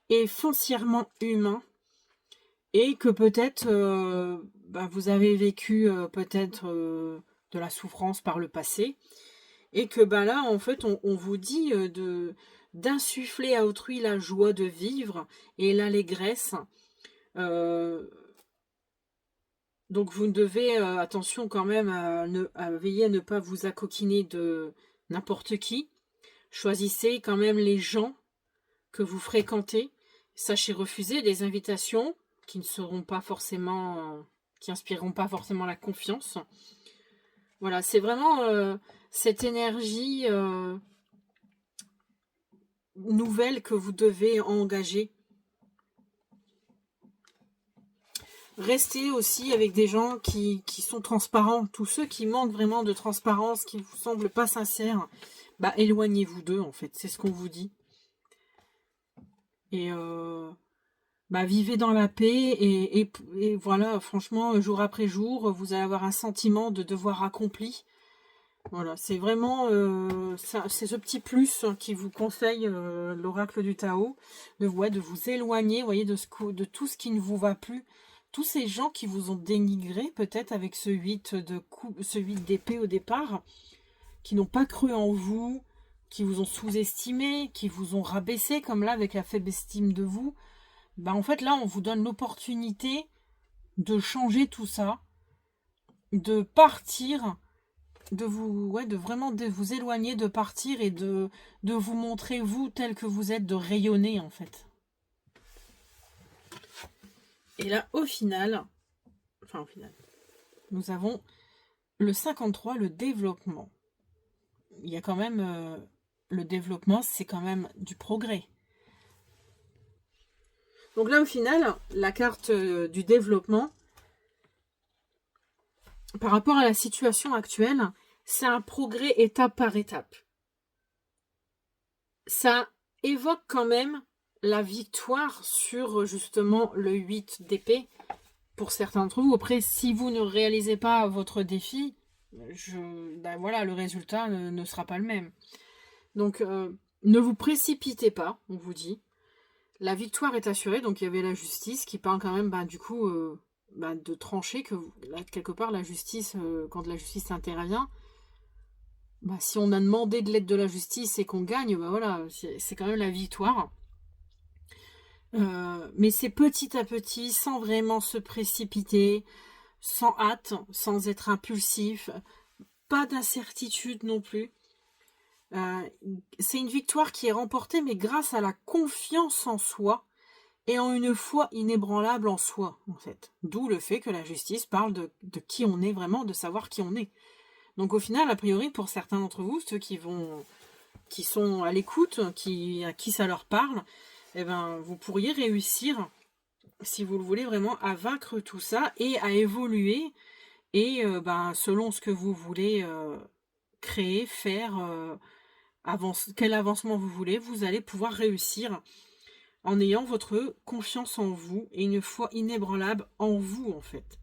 et foncièrement humain, et que peut-être vous avez vécu peut-être de la souffrance par le passé, et que là, en fait, on vous dit d'insuffler à autrui la joie de vivre et l'allégresse. Donc vous devez, attention quand même, à veiller à ne pas vous accoquiner de n'importe qui. Choisissez quand même les gens que vous fréquentez. Sachez refuser des invitations qui ne seront pas forcément, qui inspireront pas forcément la confiance. Voilà, c'est vraiment cette énergie nouvelle que vous devez engager. Restez aussi avec des gens qui sont transparents. Tous ceux qui manquent vraiment de transparence, qui vous semblent pas sincères, éloignez-vous d'eux, en fait. C'est ce qu'on vous dit. Et vivez dans la paix et voilà, franchement, jour après jour, vous allez avoir un sentiment de devoir accompli. Voilà, c'est vraiment c'est ce petit plus qui vous conseille l'oracle du Tao, de vous éloigner, voyez, de tout ce qui ne vous va plus. Tous ces gens qui vous ont dénigré, peut-être avec ce 8 d'épée au départ, qui n'ont pas cru en vous, qui vous ont sous-estimé, qui vous ont rabaissé, comme là, avec la faible estime de vous, en fait, là, on vous donne l'opportunité de changer tout ça, de partir, de vraiment de vous éloigner, de partir et de vous montrer, vous, tel que vous êtes, de rayonner, en fait. Et là, au final, nous avons le 53, le développement. Il y a quand même... le développement, c'est quand même du progrès. Donc là, au final, la carte du développement, par rapport à la situation actuelle, c'est un progrès étape par étape. Ça évoque quand même la victoire sur justement le 8 d'épée pour certains d'entre vous. Après, si vous ne réalisez pas votre défi, le résultat ne sera pas le même. Donc, ne vous précipitez pas, on vous dit. La victoire est assurée, donc il y avait la justice qui parle quand même, de trancher, que là, quelque part, la justice, quand la justice intervient, si on a demandé de l'aide de la justice et qu'on gagne, voilà, c'est quand même la victoire. Mais c'est petit à petit, sans vraiment se précipiter, sans hâte, sans être impulsif, pas d'incertitude non plus. C'est une victoire qui est remportée, mais grâce à la confiance en soi et en une foi inébranlable en soi, en fait. D'où le fait que la justice parle de qui on est vraiment, de savoir qui on est. Donc au final, a priori, pour certains d'entre vous, ceux qui sont à l'écoute, à qui ça leur parle, vous pourriez réussir, si vous le voulez vraiment, à vaincre tout ça et à évoluer. Et selon ce que vous voulez créer, faire, quel avancement vous voulez, vous allez pouvoir réussir en ayant votre confiance en vous et une foi inébranlable en vous, en fait.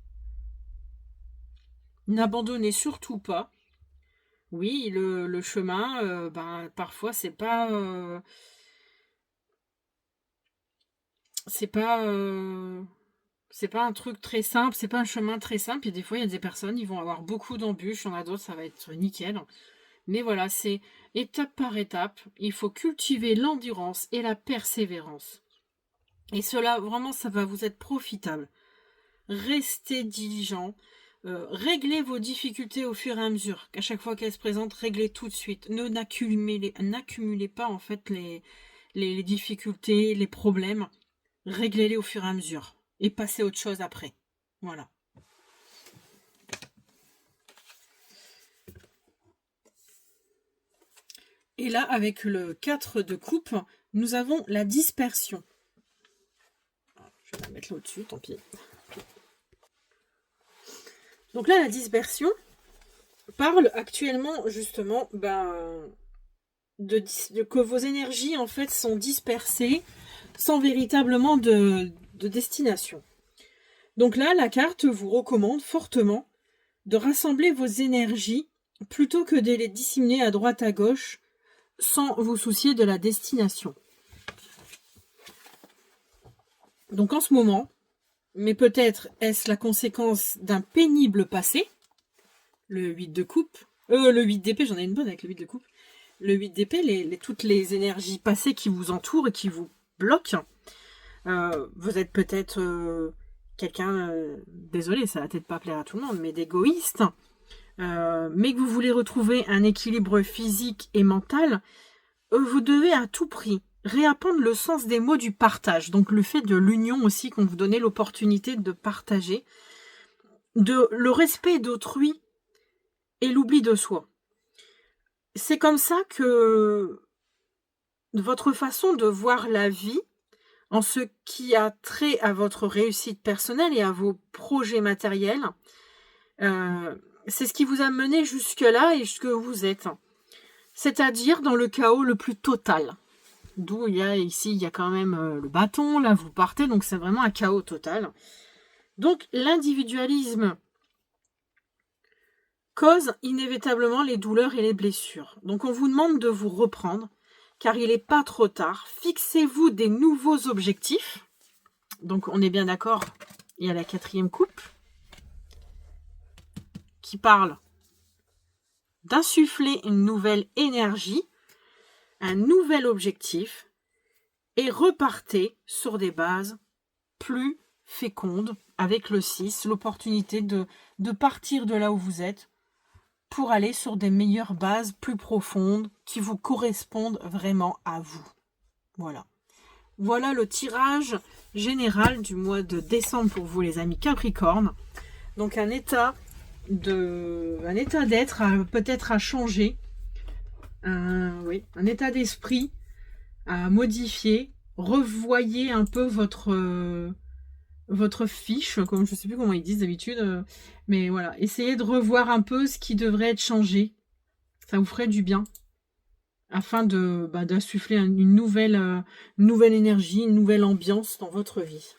N'abandonnez surtout pas. Oui, le chemin, parfois, c'est pas C'est pas un truc très simple, c'est pas un chemin très simple. Et des fois, il y a des personnes, ils vont avoir beaucoup d'embûches, il y en a d'autres, ça va être nickel. Mais voilà, c'est étape par étape. Il faut cultiver l'endurance et la persévérance. Et cela, vraiment, ça va vous être profitable. Restez diligent. Réglez vos difficultés au fur et à mesure. Qu'à chaque fois qu'elles se présentent, réglez tout de suite. N'accumulez pas en fait les difficultés, les problèmes. Réglez-les au fur et à mesure. Et passez à autre chose après. Voilà. Et là, avec le 4 de coupe, nous avons la dispersion. Je vais la mettre là au-dessus, tant pis. Donc là, la dispersion parle actuellement, justement, que vos énergies, en fait, sont dispersées sans véritablement de destination. Donc là, la carte vous recommande fortement de rassembler vos énergies plutôt que de les disséminer à droite à gauche sans vous soucier de la destination. Donc en ce moment, mais peut-être est-ce la conséquence d'un pénible passé, le 8 de coupe, le 8 d'épée, j'en ai une bonne avec le 8 de coupe, le 8 d'épée, toutes les énergies passées qui vous entourent et qui vous bloquent. Vous êtes peut-être quelqu'un, désolé, ça va peut-être pas plaire à tout le monde, mais d'égoïste, mais que vous voulez retrouver un équilibre physique et mental, vous devez à tout prix réapprendre le sens des mots du partage. Donc le fait de l'union aussi, qu'on vous donnait l'opportunité de partager, le respect d'autrui et l'oubli de soi. C'est comme ça que votre façon de voir la vie, en ce qui a trait à votre réussite personnelle et à vos projets matériels, c'est ce qui vous a mené jusque-là et jusque où vous êtes. C'est-à-dire dans le chaos le plus total. D'où il y a quand même le bâton, là vous partez, donc c'est vraiment un chaos total. Donc l'individualisme cause inévitablement les douleurs et les blessures. Donc on vous demande de vous reprendre, car il n'est pas trop tard. Fixez-vous des nouveaux objectifs. Donc on est bien d'accord, il y a la 4e coupe qui parle d'insuffler une nouvelle énergie, un nouvel objectif, et repartez sur des bases plus fécondes avec le 6, l'opportunité de partir de là où vous êtes pour aller sur des meilleures bases plus profondes qui vous correspondent vraiment à vous. Voilà. Voilà le tirage général du mois de décembre pour vous les amis Capricorne. Donc un état d'être peut-être à changer, un état d'esprit à modifier. Revoyez un peu votre fiche, comme je ne sais plus comment ils disent d'habitude, mais voilà, essayez de revoir un peu ce qui devrait être changé. Ça vous ferait du bien, afin d'insuffler une nouvelle énergie, une nouvelle ambiance dans votre vie.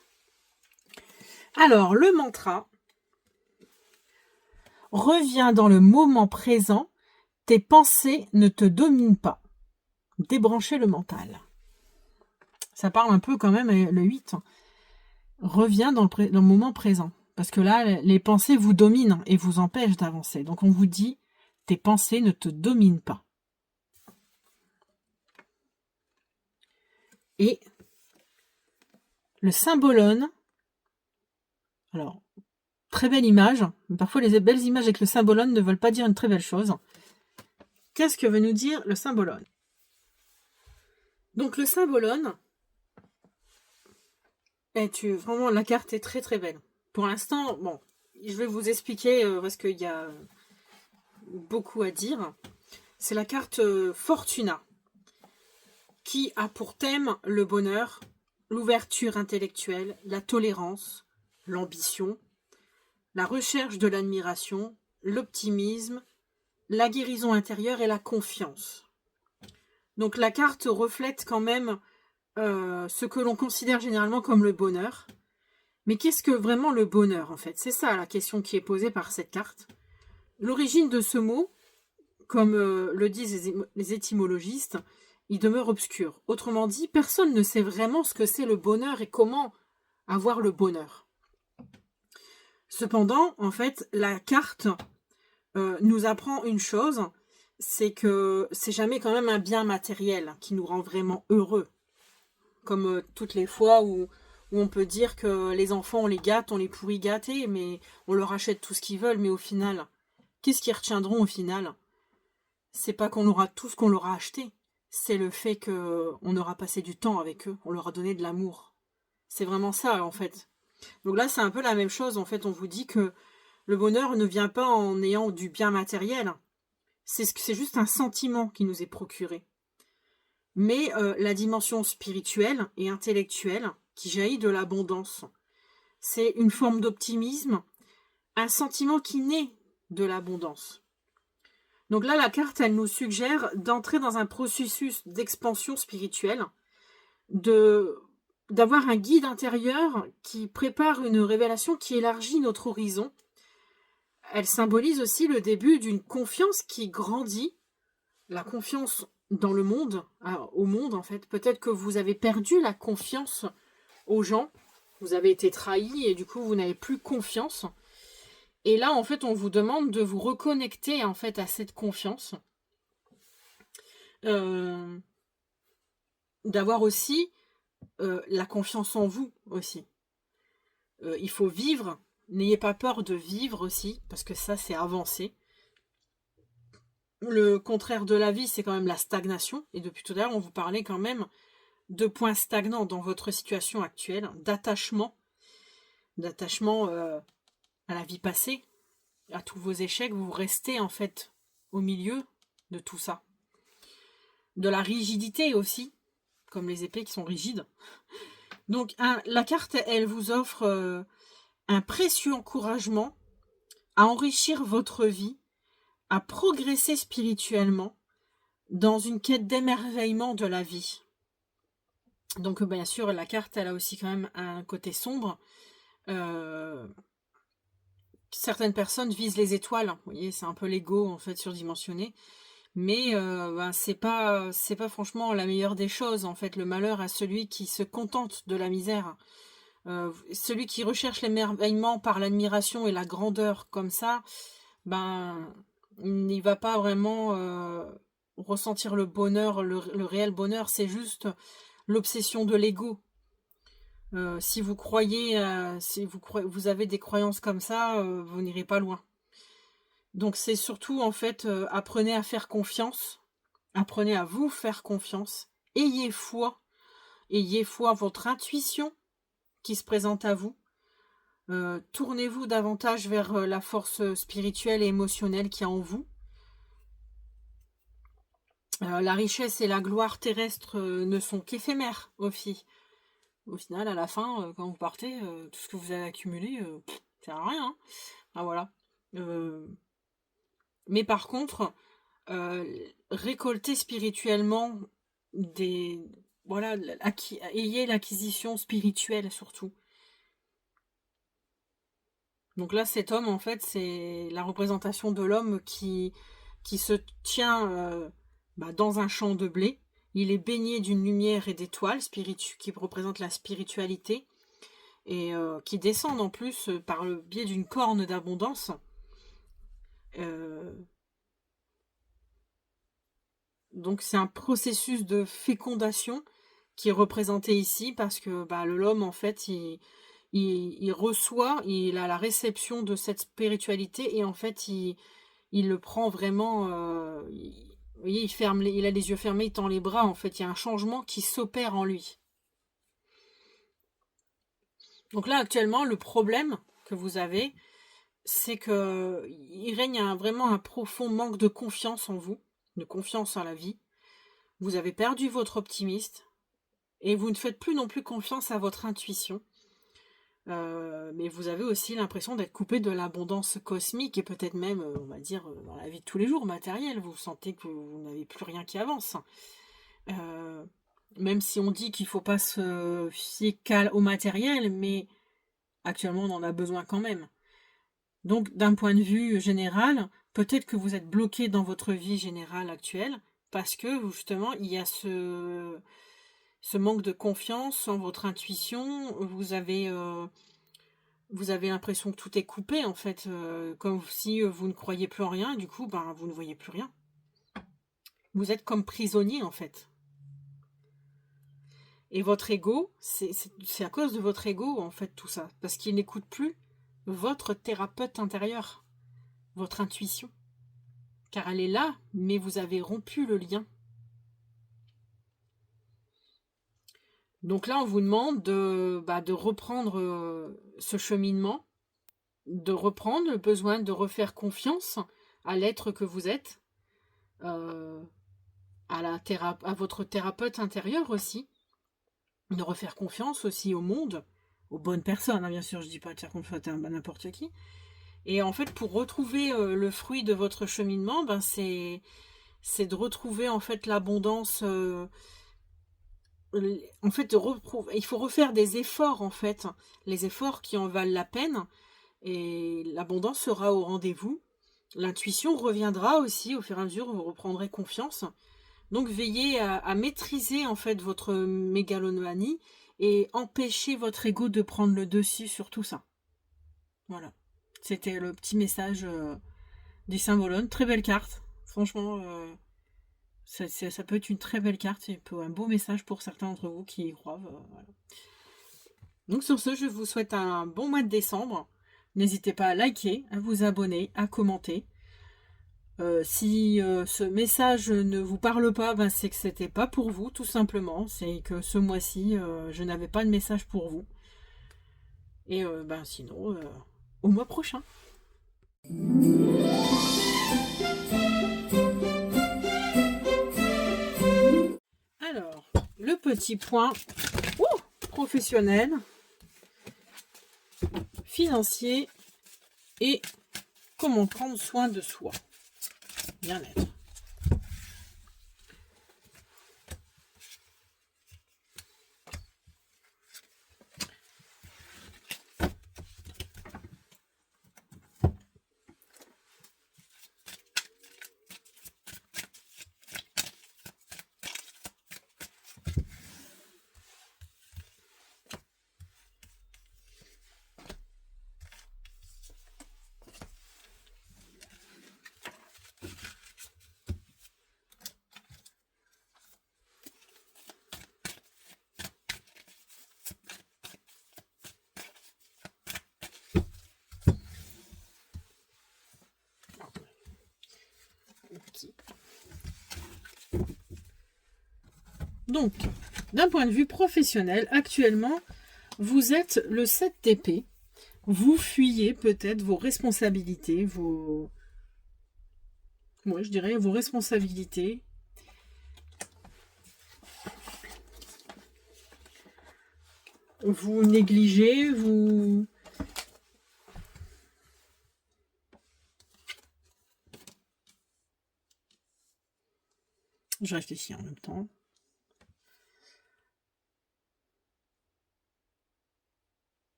Alors, le mantra: reviens dans le moment présent, tes pensées ne te dominent pas. Débranchez le mental. Ça parle un peu quand même, le 8. Reviens dans le moment présent. Parce que là, les pensées vous dominent et vous empêchent d'avancer. Donc on vous dit, tes pensées ne te dominent pas. Et le symbolone, alors, très belle image. Parfois, les belles images avec le symbolone ne veulent pas dire une très belle chose. Qu'est-ce que veut nous dire le symbolone? Donc, le symbolone, vraiment, la carte est très très belle. Pour l'instant, bon, je vais vous expliquer parce qu'il y a beaucoup à dire. C'est la carte Fortuna qui a pour thème le bonheur, l'ouverture intellectuelle, la tolérance, l'ambition, la recherche de l'admiration, l'optimisme, la guérison intérieure et la confiance. Donc la carte reflète quand même ce que l'on considère généralement comme le bonheur. Mais qu'est-ce que vraiment le bonheur en fait? C'est ça la question qui est posée par cette carte. L'origine de ce mot, comme le disent les étymologistes, il demeure obscur. Autrement dit, personne ne sait vraiment ce que c'est le bonheur et comment avoir le bonheur. Cependant, en fait, la carte nous apprend une chose, c'est que c'est jamais quand même un bien matériel qui nous rend vraiment heureux. Comme toutes les fois où on peut dire que les enfants, on les gâte, on les pourrit gâtés, mais on leur achète tout ce qu'ils veulent, mais au final, qu'est-ce qu'ils retiendront au final? C'est pas qu'on aura tout ce qu'on leur a acheté, c'est le fait qu'on aura passé du temps avec eux, on leur a donné de l'amour. C'est vraiment ça, en fait. Donc là, c'est un peu la même chose, en fait, on vous dit que le bonheur ne vient pas en ayant du bien matériel, c'est juste un sentiment qui nous est procuré. Mais la dimension spirituelle et intellectuelle qui jaillit de l'abondance, c'est une forme d'optimisme, un sentiment qui naît de l'abondance. Donc là, la carte, elle nous suggère d'entrer dans un processus d'expansion spirituelle, d'avoir un guide intérieur qui prépare une révélation qui élargit notre horizon. Elle symbolise aussi le début d'une confiance qui grandit, la confiance dans le monde, au monde en fait. Peut-être que vous avez perdu la confiance aux gens, vous avez été trahi et du coup vous n'avez plus confiance. Et là en fait on vous demande de vous reconnecter en fait à cette confiance, d'avoir aussi la confiance en vous aussi. Il faut vivre, n'ayez pas peur de vivre aussi, parce que ça c'est avancer. Le contraire de la vie, c'est quand même la stagnation. Et depuis tout à l'heure, on vous parlait quand même de points stagnants dans votre situation actuelle, d'attachement à la vie passée, à tous vos échecs. Vous restez en fait au milieu de tout ça. De la rigidité aussi, comme les épées qui sont rigides. Donc la carte, elle vous offre un précieux encouragement à enrichir votre vie, à progresser spirituellement dans une quête d'émerveillement de la vie. Donc bien sûr, la carte, elle a aussi quand même un côté sombre. Certaines personnes visent les étoiles. Vous voyez, c'est un peu l'ego en fait surdimensionné. Mais c'est pas franchement la meilleure des choses. En fait, le malheur à celui qui se contente de la misère. Celui qui recherche l'émerveillement par l'admiration et la grandeur comme ça, il va pas vraiment ressentir le bonheur, le réel bonheur. C'est juste l'obsession de l'ego. Si vous croyez, vous avez des croyances comme ça, vous n'irez pas loin. Donc c'est surtout en fait, apprenez à faire confiance, apprenez à vous faire confiance, ayez foi à votre intuition qui se présente à vous. Tournez-vous davantage vers la force spirituelle et émotionnelle qu'il y a en vous. La richesse et la gloire terrestre ne sont qu'éphémères aussi. Au final, à la fin, quand vous partez, tout ce que vous avez accumulé, ça sert à rien. Hein. Ah voilà. Mais par contre, récolter spirituellement ayez l'acquisition spirituelle surtout. Donc là, cet homme, en fait, c'est la représentation de l'homme qui se tient dans un champ de blé. Il est baigné d'une lumière et d'étoiles qui représentent la spiritualité et qui descendent en plus par le biais d'une corne d'abondance. Donc c'est un processus de fécondation qui est représenté ici parce que l'homme en fait il reçoit, il a la réception de cette spiritualité et en fait il le prend vraiment, vous voyez, il a les yeux fermés, il tend les bras, en fait il y a un changement qui s'opère en lui. Donc là actuellement le problème que vous avez, c'est que il règne vraiment un profond manque de confiance en vous, de confiance en la vie. Vous avez perdu votre optimisme et vous ne faites plus non plus confiance à votre intuition. Mais vous avez aussi l'impression d'être coupé de l'abondance cosmique et peut-être même, on va dire, dans la vie de tous les jours, matérielle. Vous sentez que vous n'avez plus rien qui avance. Même si on dit qu'il ne faut pas se fier au matériel, mais actuellement on en a besoin quand même. Donc d'un point de vue général, peut-être que vous êtes bloqué dans votre vie générale actuelle parce que justement il y a ce manque de confiance en votre intuition, vous avez vous avez l'impression que tout est coupé, en fait, comme si vous ne croyez plus en rien, et du coup, ben, vous ne voyez plus rien. Vous êtes comme prisonnier, en fait. Et votre ego, c'est à cause de votre ego, en fait, tout ça. Parce qu'il n'écoute plus votre thérapeute intérieur, votre intuition. Car elle est là, mais vous avez rompu le lien. Donc là, on vous demande de reprendre ce cheminement, de reprendre le besoin de refaire confiance à l'être que vous êtes, à votre thérapeute intérieur aussi, de refaire confiance aussi au monde, aux bonnes personnes, hein, bien sûr, je ne dis pas de faire confiance à n'importe qui. Et en fait, pour retrouver le fruit de votre cheminement, ben c'est de retrouver en fait l'abondance. En fait, il faut refaire des efforts, en fait, les efforts qui en valent la peine, et l'abondance sera au rendez-vous. L'intuition reviendra aussi au fur et à mesure où vous reprendrez confiance. Donc veillez à maîtriser en fait votre mégalomanie et empêcher votre ego de prendre le dessus sur tout ça. Voilà. C'était le petit message du Saint-Volone. Très belle carte. Franchement, ça peut être une très belle carte et un beau message pour certains d'entre vous qui y croient. Voilà. Donc sur ce, je vous souhaite un bon mois de décembre. N'hésitez pas à liker, à vous abonner, à commenter. Si ce message ne vous parle pas, ben c'est que c'était pas pour vous, tout simplement. C'est que ce mois-ci, je n'avais pas de message pour vous. Et sinon, au mois prochain. Alors, le petit point professionnel, financier et comment prendre soin de soi. Bien-être. Donc, d'un point de vue professionnel, actuellement, vous êtes le 7 d'épée. Vous fuyez peut-être vos responsabilités, vos responsabilités. Vous négligez, vous... Je réfléchis en même temps.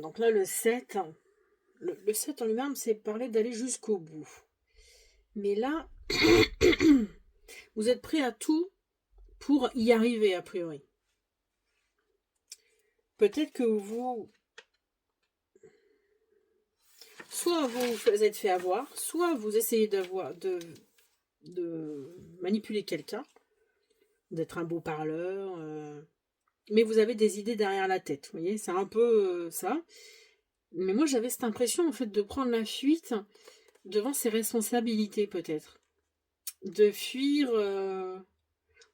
Donc là, le 7, le 7 en lui-même, c'est parler d'aller jusqu'au bout. Mais là, vous êtes prêt à tout pour y arriver, a priori. Peut-être que soit vous vous êtes fait avoir, soit vous essayez de manipuler quelqu'un, d'être un beau parleur, mais vous avez des idées derrière la tête, vous voyez, c'est un peu ça. Mais moi, j'avais cette impression, en fait, de prendre la fuite devant ses responsabilités, peut-être. De fuir,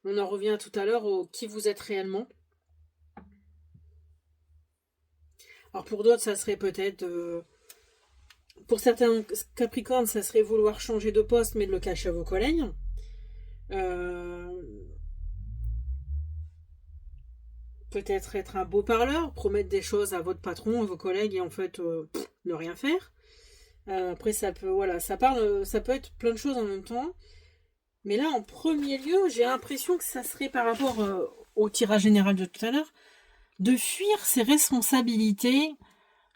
on en revient tout à l'heure au qui vous êtes réellement. Alors, pour d'autres, ça serait peut-être... pour certains Capricornes, ça serait vouloir changer de poste, mais de le cacher à vos collègues. Peut-être être un beau parleur, promettre des choses à votre patron, à vos collègues, et en fait, ne rien faire. Après, ça peut être plein de choses en même temps. Mais là, en premier lieu, j'ai l'impression que ça serait par rapport au tirage général de tout à l'heure, de fuir ses responsabilités,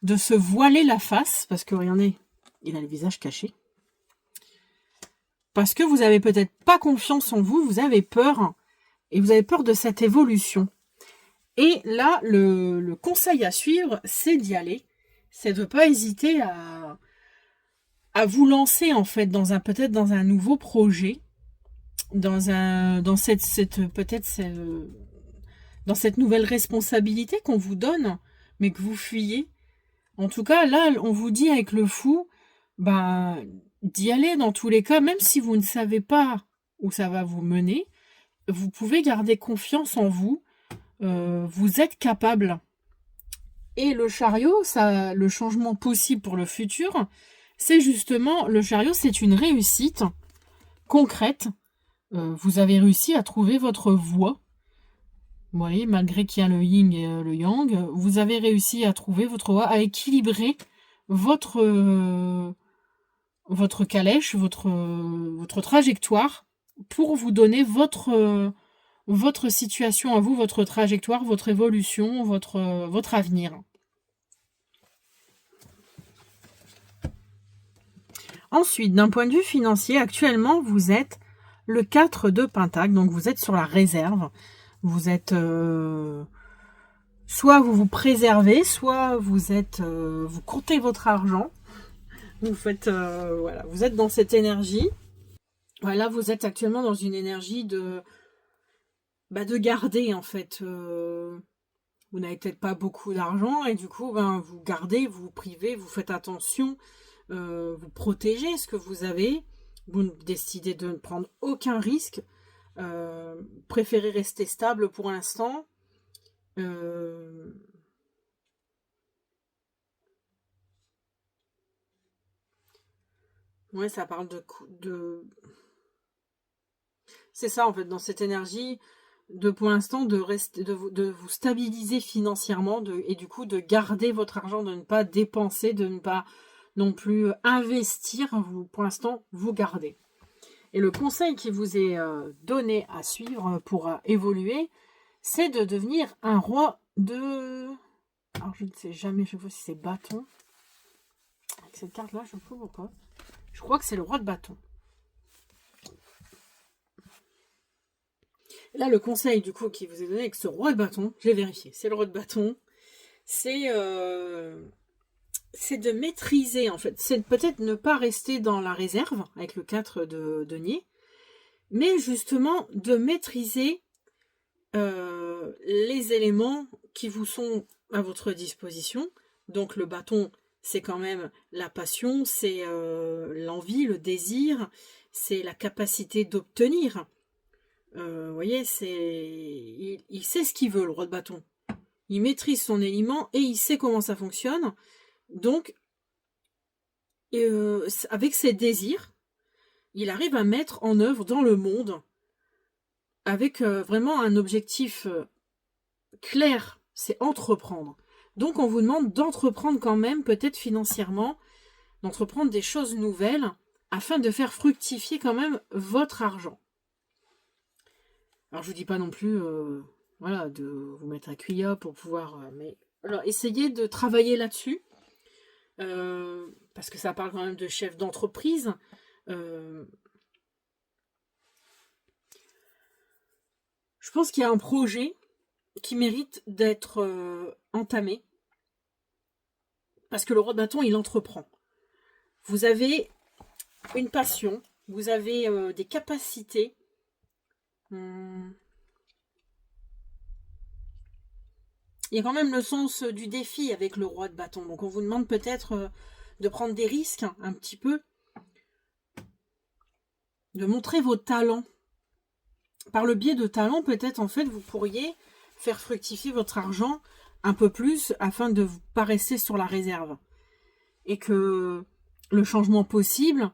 de se voiler la face, parce que regardez, il a le visage caché. Parce que vous n'avez peut-être pas confiance en vous, vous avez peur, et vous avez peur de cette évolution. Et là, le conseil à suivre, c'est d'y aller. C'est de ne pas hésiter à vous lancer, en fait, peut-être dans un nouveau projet, dans cette nouvelle responsabilité qu'on vous donne, mais que vous fuyez. En tout cas, là, on vous dit avec le fou, d'y aller dans tous les cas, même si vous ne savez pas où ça va vous mener, vous pouvez garder confiance en vous, vous êtes capable. Et le chariot, le changement possible pour le futur, c'est justement, le chariot, c'est une réussite concrète. Vous avez réussi à trouver votre voie. Vous voyez, malgré qu'il y a le yin et le yang, vous avez réussi à trouver votre voie, à équilibrer votre calèche, votre trajectoire, pour vous donner votre situation à vous, votre trajectoire, votre évolution, votre avenir. Ensuite, d'un point de vue financier, actuellement, vous êtes le 4 de Pentacle, donc vous êtes sur la réserve. Vous êtes... soit vous vous préservez, soit vous comptez votre argent. Vous faites... voilà, vous êtes dans cette énergie. Voilà, vous êtes actuellement dans une énergie de garder, en fait. Vous n'avez peut-être pas beaucoup d'argent et du coup, vous gardez, vous vous privez, vous faites attention, vous protégez ce que vous avez. Vous décidez de ne prendre aucun risque. Préférez rester stable pour l'instant. Ouais, ça parle de... C'est ça, en fait, dans cette énergie, pour l'instant, de vous stabiliser financièrement, et du coup, de garder votre argent, de ne pas dépenser, de ne pas non plus investir. Pour l'instant, vous gardez. Et le conseil qui vous est donné à suivre pour évoluer, c'est de devenir un roi de... Alors, je ne sais jamais, je vois si c'est bâton. Avec cette carte-là, je ne sais pas pourquoi. Je crois que c'est le roi de bâton. Là, le conseil, du coup, qui vous est donné avec ce roi de bâton, j'ai vérifié, c'est le roi de bâton, c'est de maîtriser, en fait. C'est peut-être ne pas rester dans la réserve, avec le 4 de denier, mais justement de maîtriser les éléments qui vous sont à votre disposition. Donc le bâton, c'est quand même la passion, c'est l'envie, le désir, c'est la capacité d'obtenir. Vous voyez, il sait ce qu'il veut, le roi de bâton. Il maîtrise son élément et il sait comment ça fonctionne. Donc, avec ses désirs, il arrive à mettre en œuvre dans le monde avec vraiment un objectif clair, c'est entreprendre. Donc, on vous demande d'entreprendre quand même, peut-être financièrement, d'entreprendre des choses nouvelles afin de faire fructifier quand même votre argent. Alors, je vous dis pas non plus, voilà, de vous mettre à cuillère pour pouvoir... mais alors, essayez de travailler là-dessus, parce que ça parle quand même de chef d'entreprise. Je pense qu'il y a un projet qui mérite d'être entamé, parce que le roi de bâton, il entreprend. Vous avez une passion, vous avez des capacités. Il y a quand même le sens du défi avec le roi de bâton. Donc on vous demande peut-être de prendre des risques un petit peu, de montrer vos talents. Par le biais de talents, peut-être en fait, vous pourriez faire fructifier votre argent un peu plus afin de ne pas rester sur la réserve. Et que le changement possible,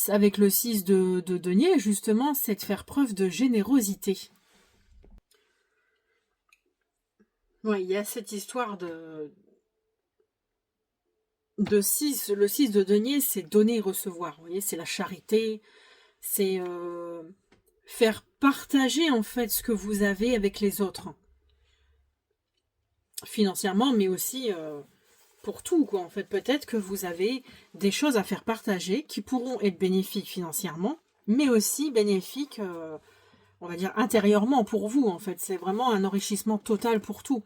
avec le 6 de denier, justement, c'est de faire preuve de générosité. Ouais, il y a cette histoire de 6. Le 6 de denier, c'est donner et recevoir. Vous voyez, c'est la charité. C'est faire partager, en fait, ce que vous avez avec les autres. Financièrement, mais aussi pour tout, quoi. En fait, peut-être que vous avez des choses à faire partager qui pourront être bénéfiques financièrement, mais aussi bénéfiques on va dire, intérieurement pour vous, en fait. C'est vraiment un enrichissement total pour tout,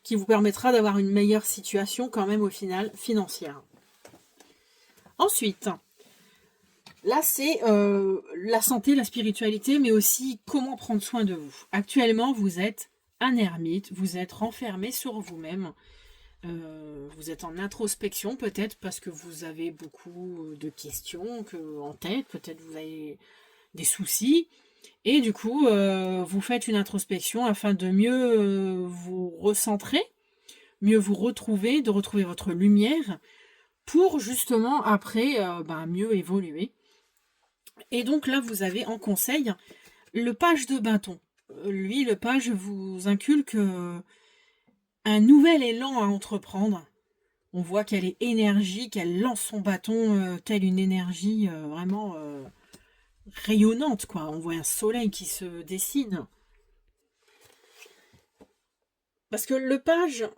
qui vous permettra d'avoir une meilleure situation quand même au final financière. Ensuite, là c'est la santé, la spiritualité, mais aussi comment prendre soin de vous. Actuellement, vous êtes un ermite, vous êtes renfermé sur vous-même, vous êtes en introspection peut-être parce que vous avez beaucoup de questions en tête, peut-être vous avez des soucis, et du coup vous faites une introspection afin de mieux vous recentrer, mieux vous retrouver, de retrouver votre lumière pour justement après mieux évoluer. Et donc là vous avez en conseil le page de bâton. Lui, le page vous inculque un nouvel élan à entreprendre. On voit qu'elle est énergique, elle lance son bâton telle une énergie vraiment rayonnante, quoi. On voit un soleil qui se dessine. Parce que le page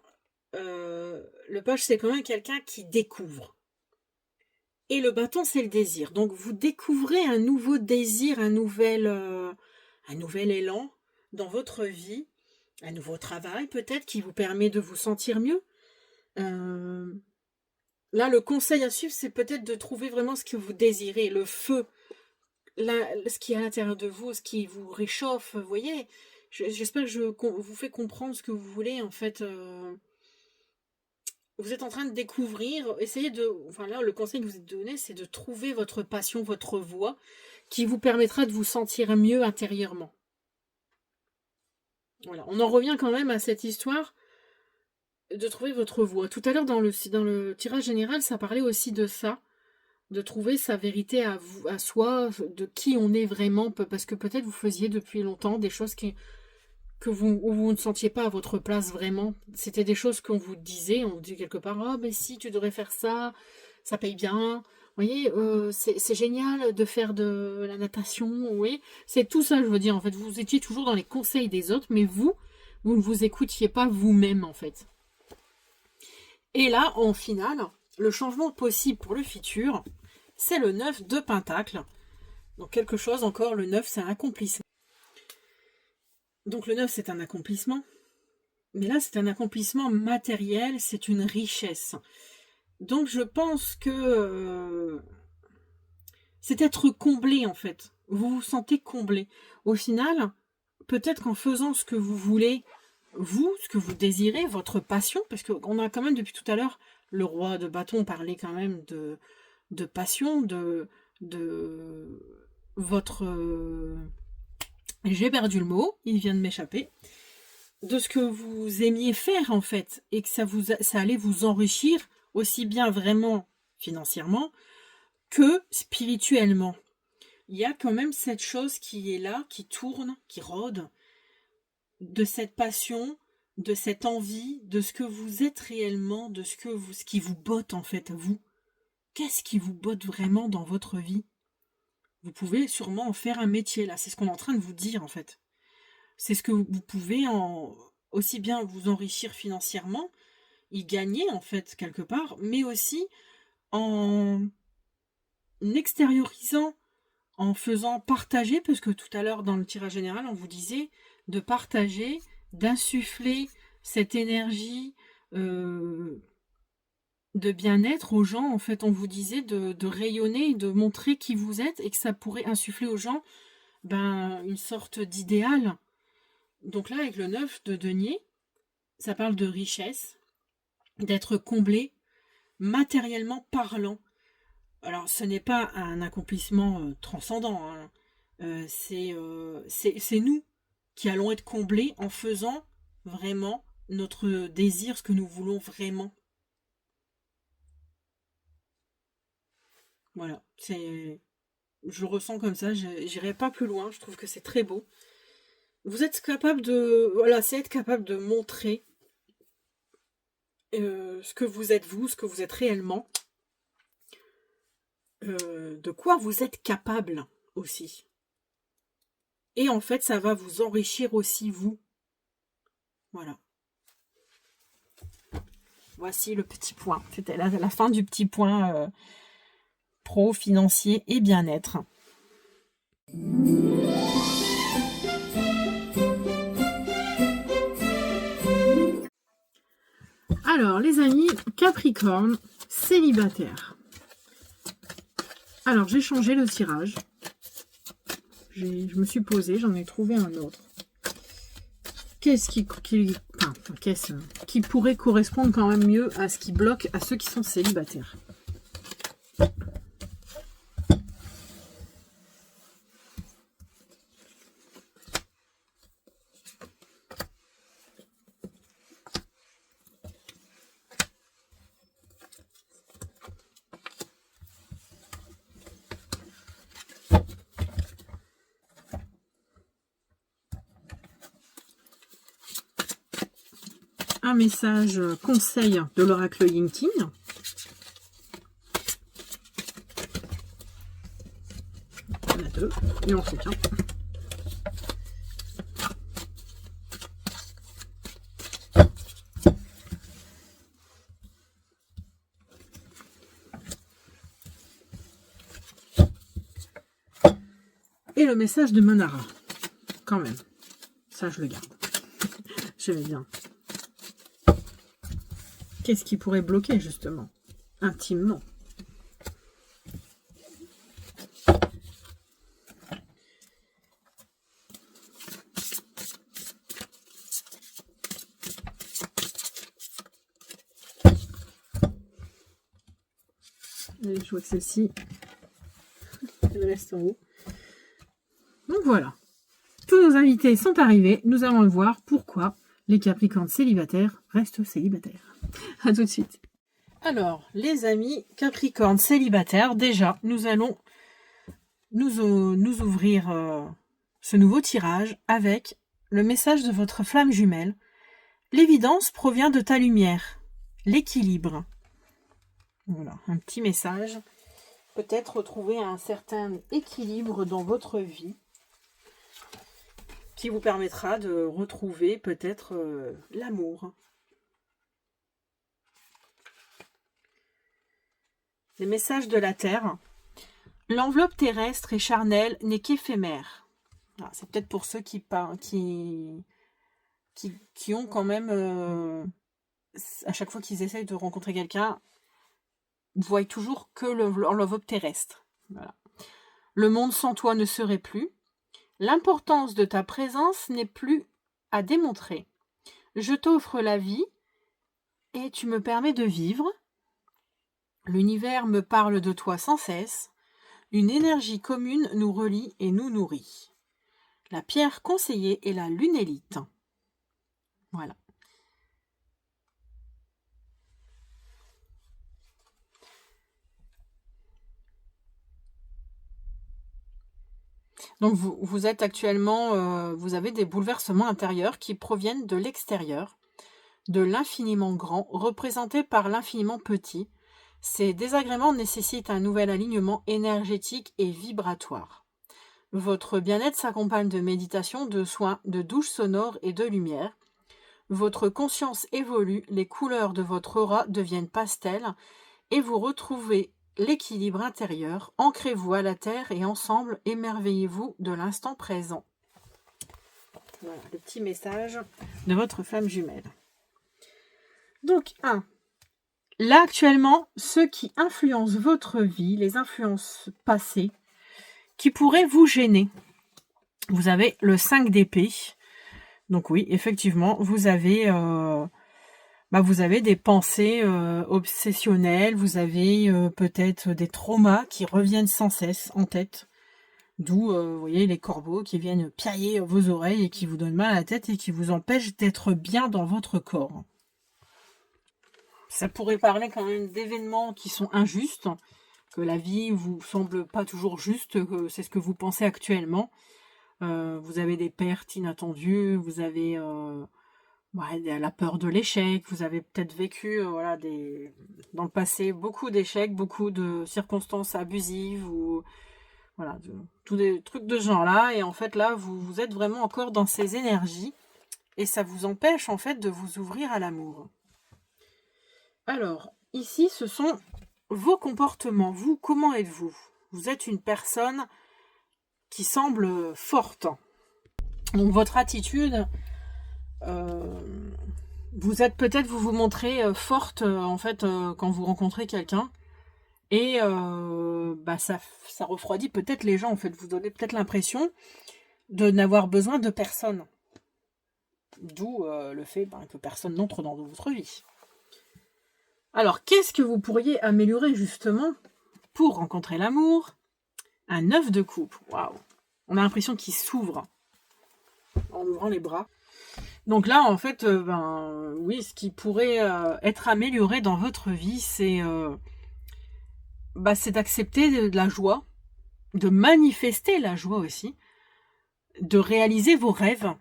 c'est quand même quelqu'un qui découvre. Et le bâton, c'est le désir. Donc vous découvrez un nouveau désir, un nouvel élan dans votre vie, un nouveau travail peut-être qui vous permet de vous sentir mieux. Là, le conseil à suivre, c'est peut-être de trouver vraiment ce que vous désirez, le feu, ce qui est à l'intérieur de vous, ce qui vous réchauffe, vous voyez. J'espère que je vous fais comprendre ce que vous voulez, en fait. Vous êtes en train de découvrir, essayez de... Enfin là, le conseil que je vous ai donné, c'est de trouver votre passion, votre voie, qui vous permettra de vous sentir mieux intérieurement. Voilà, on en revient quand même à cette histoire de trouver votre voie. Tout à l'heure, dans le tirage général, ça parlait aussi de ça, de trouver sa vérité à soi, de qui on est vraiment, parce que peut-être vous faisiez depuis longtemps des choses où vous ne sentiez pas à votre place vraiment. C'était des choses qu'on vous disait, on vous dit quelque part, ah ben si, tu devrais faire ça, ça paye bien, vous voyez, c'est génial de faire de la natation, oui, c'est tout ça, je veux dire, en fait, vous étiez toujours dans les conseils des autres, mais vous ne vous écoutiez pas vous-même, en fait. Et là, en finale, le changement possible pour le futur, c'est le 9 de Pentacle. Donc quelque chose encore, le 9, c'est un accomplissement. Donc le 9, c'est un accomplissement. Mais là, c'est un accomplissement matériel, c'est une richesse. Donc je pense que c'est être comblé, en fait. Vous vous sentez comblé. Au final, peut-être qu'en faisant ce que vous voulez, ce que vous désirez, votre passion, parce qu'on a quand même depuis tout à l'heure, le roi de bâton parlait quand même de passion, de votre... j'ai perdu le mot, il vient de m'échapper. De ce que vous aimiez faire en fait, et que ça allait vous enrichir aussi bien vraiment financièrement que spirituellement. Il y a quand même cette chose qui est là, qui tourne, qui rôde, de cette passion, de cette envie, de ce que vous êtes réellement, de ce qui vous botte en fait à vous. Qu'est-ce qui vous botte vraiment dans votre vie? Vous pouvez sûrement en faire un métier là, c'est ce qu'on est en train de vous dire en fait. C'est ce que vous pouvez aussi bien vous enrichir financièrement, y gagner en fait quelque part, mais aussi en extériorisant, en faisant partager, parce que tout à l'heure dans le tirage général, on vous disait de partager, d'insuffler cette énergie de bien-être aux gens. En fait, on vous disait de rayonner, de montrer qui vous êtes, et que ça pourrait insuffler aux gens une sorte d'idéal. Donc là, avec le 9 de denier, ça parle de richesse, d'être comblé, matériellement parlant. Alors, ce n'est pas un accomplissement transcendant, hein. C'est nous qui allons être comblés en faisant vraiment notre désir, ce que nous voulons vraiment. Voilà, je le ressens comme ça, j'irai pas plus loin, je trouve que c'est très beau. Vous êtes capable c'est être capable de montrer ce que vous êtes ce que vous êtes réellement, de quoi vous êtes capable aussi. Et en fait, ça va vous enrichir aussi, vous. Voilà. Voici le petit point. C'était la fin du petit point pro, financier et bien-être. Alors, les amis Capricorne, célibataire. Alors, j'ai changé le tirage. Je me suis posée, j'en ai trouvé un autre. Qu'est-ce qui pourrait correspondre quand même mieux à ce qui bloque à ceux qui sont célibataires? Un message conseil de l'oracle Yin-King. On a deux et on soutient. Et le message de Manara. Quand même. Ça, je le garde. J'aimais bien. Qu'est-ce qui pourrait bloquer, justement, intimement? Et je vois que celle-ci, elle reste en haut. Donc voilà. Tous nos invités sont arrivés. Nous allons le voir pourquoi les Capricornes célibataires restent célibataires. À tout de suite. Alors, les amis Capricorne célibataires, déjà, nous allons nous ouvrir ce nouveau tirage avec le message de votre flamme jumelle. L'évidence provient de ta lumière. L'équilibre. Voilà, un petit message. Peut-être retrouver un certain équilibre dans votre vie qui vous permettra de retrouver peut-être l'amour. Les messages de la Terre. L'enveloppe terrestre et charnelle n'est qu'éphémère. C'est peut-être pour ceux qui ont quand même, à chaque fois qu'ils essayent de rencontrer quelqu'un, voient toujours que l'enveloppe terrestre. Voilà. Le monde sans toi ne serait plus. L'importance de ta présence n'est plus à démontrer. Je t'offre la vie et tu me permets de vivre. L'univers me parle de toi sans cesse. Une énergie commune nous relie et nous nourrit. La pierre conseillée est la lunélite. Voilà. Donc vous êtes actuellement, vous avez des bouleversements intérieurs qui proviennent de l'extérieur, de l'infiniment grand, représenté par l'infiniment petit. Ces désagréments nécessitent un nouvel alignement énergétique et vibratoire. Votre bien-être s'accompagne de méditation, de soins, de douches sonores et de lumière. Votre conscience évolue, les couleurs de votre aura deviennent pastel et vous retrouvez l'équilibre intérieur. Ancrez-vous à la terre et ensemble, émerveillez-vous de l'instant présent. Voilà le petit message de votre flamme jumelle. Donc, là, actuellement, ceux qui influencent votre vie, les influences passées, qui pourraient vous gêner. Vous avez le 5 d'épée. Donc oui, effectivement, vous avez des pensées obsessionnelles, vous avez peut-être des traumas qui reviennent sans cesse en tête. D'où, vous voyez, les corbeaux qui viennent piailler vos oreilles et qui vous donnent mal à la tête et qui vous empêchent d'être bien dans votre corps. Ça pourrait parler quand même d'événements qui sont injustes, que la vie vous semble pas toujours juste, que c'est ce que vous pensez actuellement. Vous avez des pertes inattendues, vous avez la peur de l'échec, vous avez peut-être vécu dans le passé beaucoup d'échecs, beaucoup de circonstances abusives, ou voilà, tous des trucs de ce genre-là, et en fait là, vous êtes vraiment encore dans ces énergies, et ça vous empêche en fait de vous ouvrir à l'amour. Alors, ici, ce sont vos comportements. Vous, comment êtes-vous? Vous êtes une personne qui semble forte. Donc, votre attitude, Vous êtes peut-être, vous vous montrez forte en fait quand vous rencontrez quelqu'un. Et bah ça refroidit peut-être les gens, en fait. Vous donnez peut-être l'impression de n'avoir besoin de personne. D'où le fait que personne n'entre dans votre vie. Alors, qu'est-ce que vous pourriez améliorer justement pour rencontrer l'amour? Un œuf de coupe. Waouh! On a l'impression qu'il s'ouvre en ouvrant les bras. Donc là, en fait, oui, ce qui pourrait être amélioré dans votre vie, c'est d'accepter de la joie, de manifester la joie aussi, de réaliser vos rêves,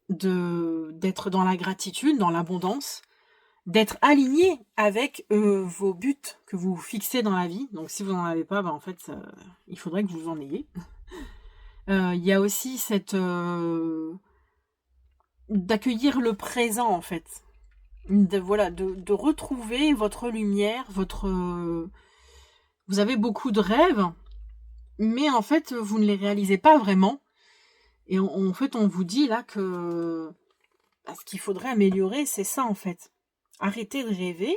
d'être dans la gratitude, dans l'abondance, d'être aligné avec vos buts que vous fixez dans la vie. Donc si vous n'en avez pas, en fait, il faudrait que vous en ayez. Il y a aussi cette... d'accueillir le présent, en fait. De retrouver votre lumière, vous avez beaucoup de rêves, mais en fait, vous ne les réalisez pas vraiment. Et en fait, on vous dit là que ce qu'il faudrait améliorer, c'est ça, en fait. Arrêtez de rêver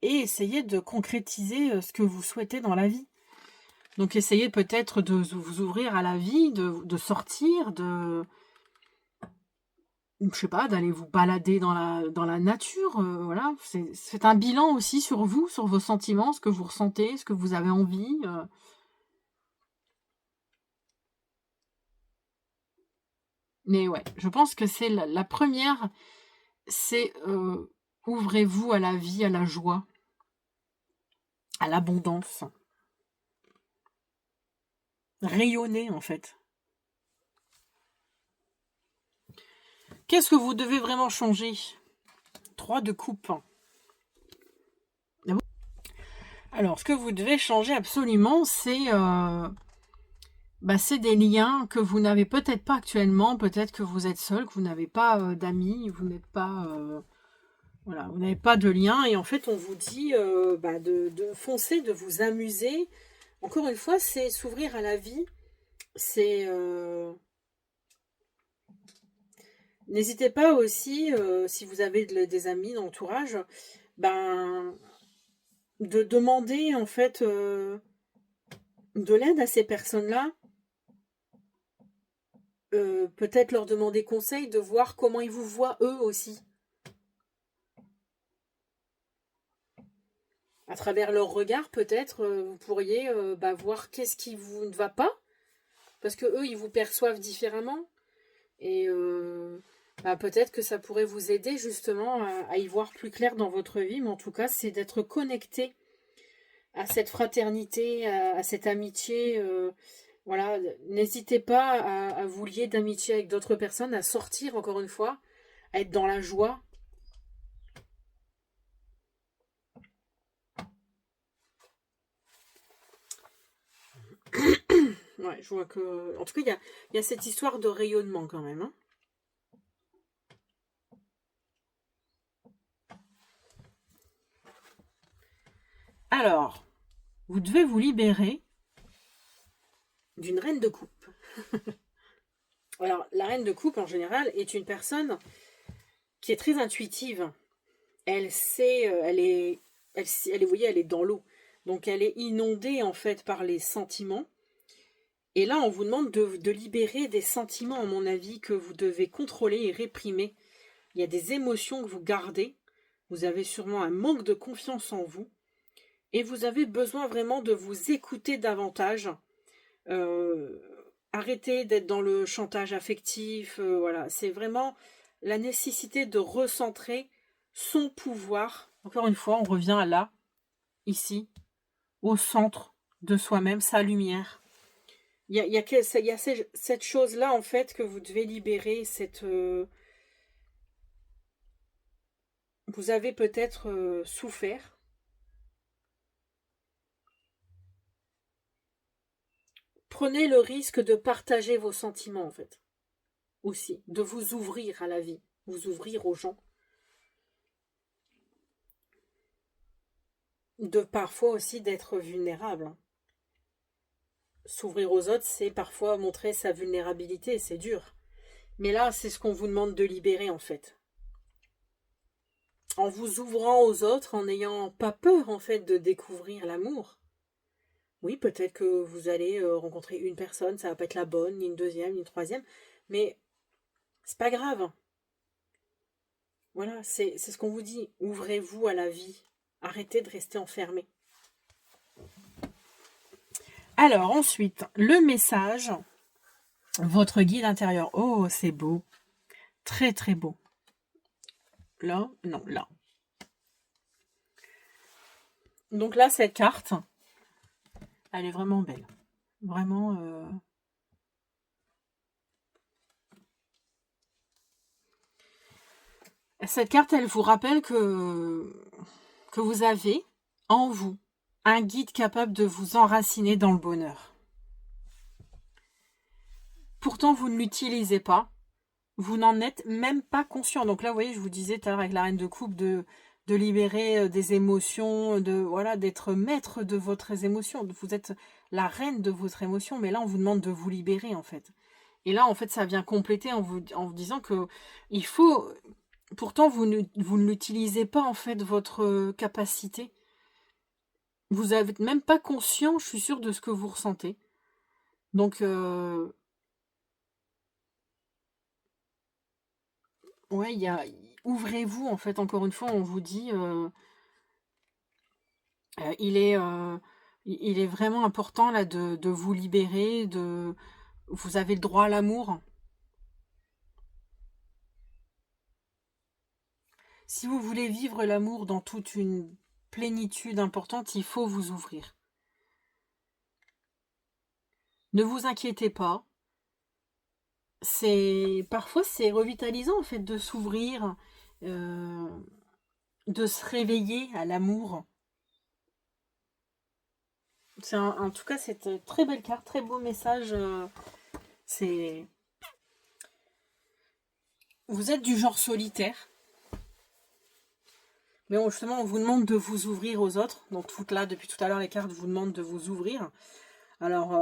et essayez de concrétiser ce que vous souhaitez dans la vie. Donc, essayez peut-être de vous ouvrir à la vie, de sortir, je sais pas, d'aller vous balader dans la nature, voilà. C'est un bilan aussi sur vous, sur vos sentiments, ce que vous ressentez, ce que vous avez envie. Mais ouais, je pense que c'est la première, c'est ouvrez-vous à la vie, à la joie, à l'abondance. Rayonnez, en fait. Qu'est-ce que vous devez vraiment changer? 3 de coupe. Alors, ce que vous devez changer absolument, c'est des liens que vous n'avez peut-être pas actuellement. Peut-être que vous êtes seul, que vous n'avez pas d'amis, vous n'êtes pas... voilà, vous n'avez pas de lien. Et en fait, on vous dit de foncer, de vous amuser. Encore une fois, c'est s'ouvrir à la vie. C'est... N'hésitez pas aussi, si vous avez des amis d'entourage, de demander en fait de l'aide à ces personnes-là. Peut-être leur demander conseil, de voir comment ils vous voient eux aussi. À travers leur regard, peut-être, vous pourriez voir qu'est-ce qui vous ne va pas. Parce que eux, ils vous perçoivent différemment. Et peut-être que ça pourrait vous aider justement à y voir plus clair dans votre vie. Mais en tout cas, c'est d'être connecté à cette fraternité, à cette amitié. Voilà, n'hésitez pas à vous lier d'amitié avec d'autres personnes, à sortir encore une fois, à être dans la joie. Ouais, je vois que... En tout cas, il y a cette histoire de rayonnement quand même. Hein. Alors, vous devez vous libérer d'une reine de coupe. Alors, la reine de coupe, en général, est une personne qui est très intuitive. Elle sait, vous voyez, elle est dans l'eau. Donc, elle est inondée, en fait, par les sentiments. Et là, on vous demande de libérer des sentiments, à mon avis, que vous devez contrôler et réprimer. Il y a des émotions que vous gardez. Vous avez sûrement un manque de confiance en vous. Et vous avez besoin vraiment de vous écouter davantage. Arrêtez d'être dans le chantage affectif. Voilà, c'est vraiment la nécessité de recentrer son pouvoir. Encore une fois, on revient à là, ici, au centre de soi-même, sa lumière. Il y a cette chose-là, en fait, que vous devez libérer. Vous avez peut-être souffert. Prenez le risque de partager vos sentiments, en fait. Aussi, de vous ouvrir à la vie, vous ouvrir aux gens. De parfois aussi d'être vulnérable. Hein. S'ouvrir aux autres, c'est parfois montrer sa vulnérabilité, c'est dur. Mais là, c'est ce qu'on vous demande de libérer, en fait. en vous ouvrant aux autres, en n'ayant pas peur en fait de découvrir l'amour. Oui, peut-être que vous allez rencontrer une personne, ça va pas être la bonne, ni une deuxième, ni une troisième, mais c'est pas grave. Voilà, c'est ce qu'on vous dit. Ouvrez-vous à la vie. Arrêtez de rester enfermé. Alors ensuite, le message, votre guide intérieur. Oh, c'est beau. Très très beau. Là, non, là. Donc là, cette carte, elle est vraiment belle. Vraiment... Cette carte, elle vous rappelle que vous avez en vous un guide capable de vous enraciner dans le bonheur. Pourtant, vous ne l'utilisez pas. Vous n'en êtes même pas conscient. Donc là, vous voyez, je vous disais tout à l'heure avec la reine de coupe de libérer des émotions, voilà, d'être maître de votre émotion. Vous êtes la reine de votre émotion, mais là, on vous demande de vous libérer, en fait. Et là, en fait, ça vient compléter en vous disant que il faut... Pourtant, vous ne l'utilisez pas, en fait, votre capacité. Vous n'êtes même pas conscient, je suis sûre, de ce que vous ressentez. Donc, ouais, ouvrez-vous, en fait, encore une fois, on vous dit, il est vraiment important, là, de vous libérer, vous avez le droit à l'amour. Si vous voulez vivre l'amour dans toute une plénitude importante, il faut vous ouvrir. Ne vous inquiétez pas. Parfois c'est revitalisant en fait de s'ouvrir, de se réveiller à l'amour. En tout cas, c'est une très belle carte, très beau message. Vous êtes du genre solitaire. Mais justement, on vous demande de vous ouvrir aux autres. Donc depuis tout à l'heure, les cartes vous demandent de vous ouvrir. Alors,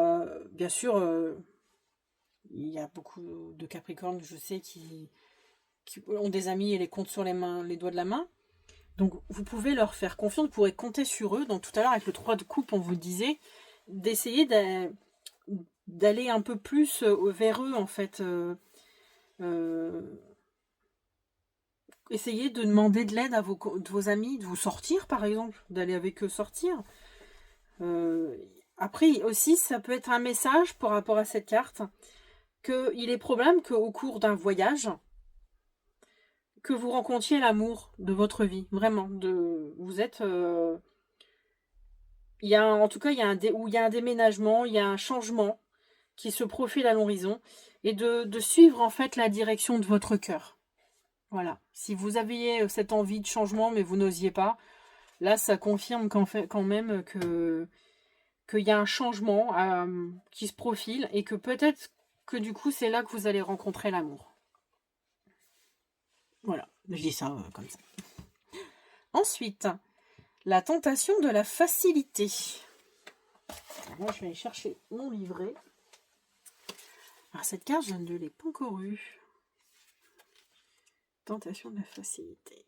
bien sûr, il y a beaucoup de Capricornes, je sais, qui ont des amis et les comptent sur les doigts de la main. Donc, vous pouvez leur faire confiance, vous pourrez compter sur eux. Donc, tout à l'heure, avec le 3 de coupe, on vous disait d'essayer d'aller un peu plus vers eux, en fait. Essayez de demander de l'aide à vos amis, de vous sortir, par exemple, d'aller avec eux sortir. Après, aussi, ça peut être un message par rapport à cette carte, qu'il est probable qu'au cours d'un voyage, que vous rencontriez l'amour de votre vie, vraiment. Vous êtes... en tout cas, il y a un déménagement, il y a un changement qui se profile à l'horizon, et de suivre en fait la direction de votre cœur. Voilà. Si vous aviez cette envie de changement, mais vous n'osiez pas, là, ça confirme quand même qu'il y a un changement qui se profile, et que peut-être que du coup, c'est là que vous allez rencontrer l'amour. Voilà, je dis ça comme ça. Ensuite, la tentation de la facilité. Alors moi, je vais aller chercher mon livret. Alors, cette carte, je ne l'ai pas encore eue. Tentation de la facilité.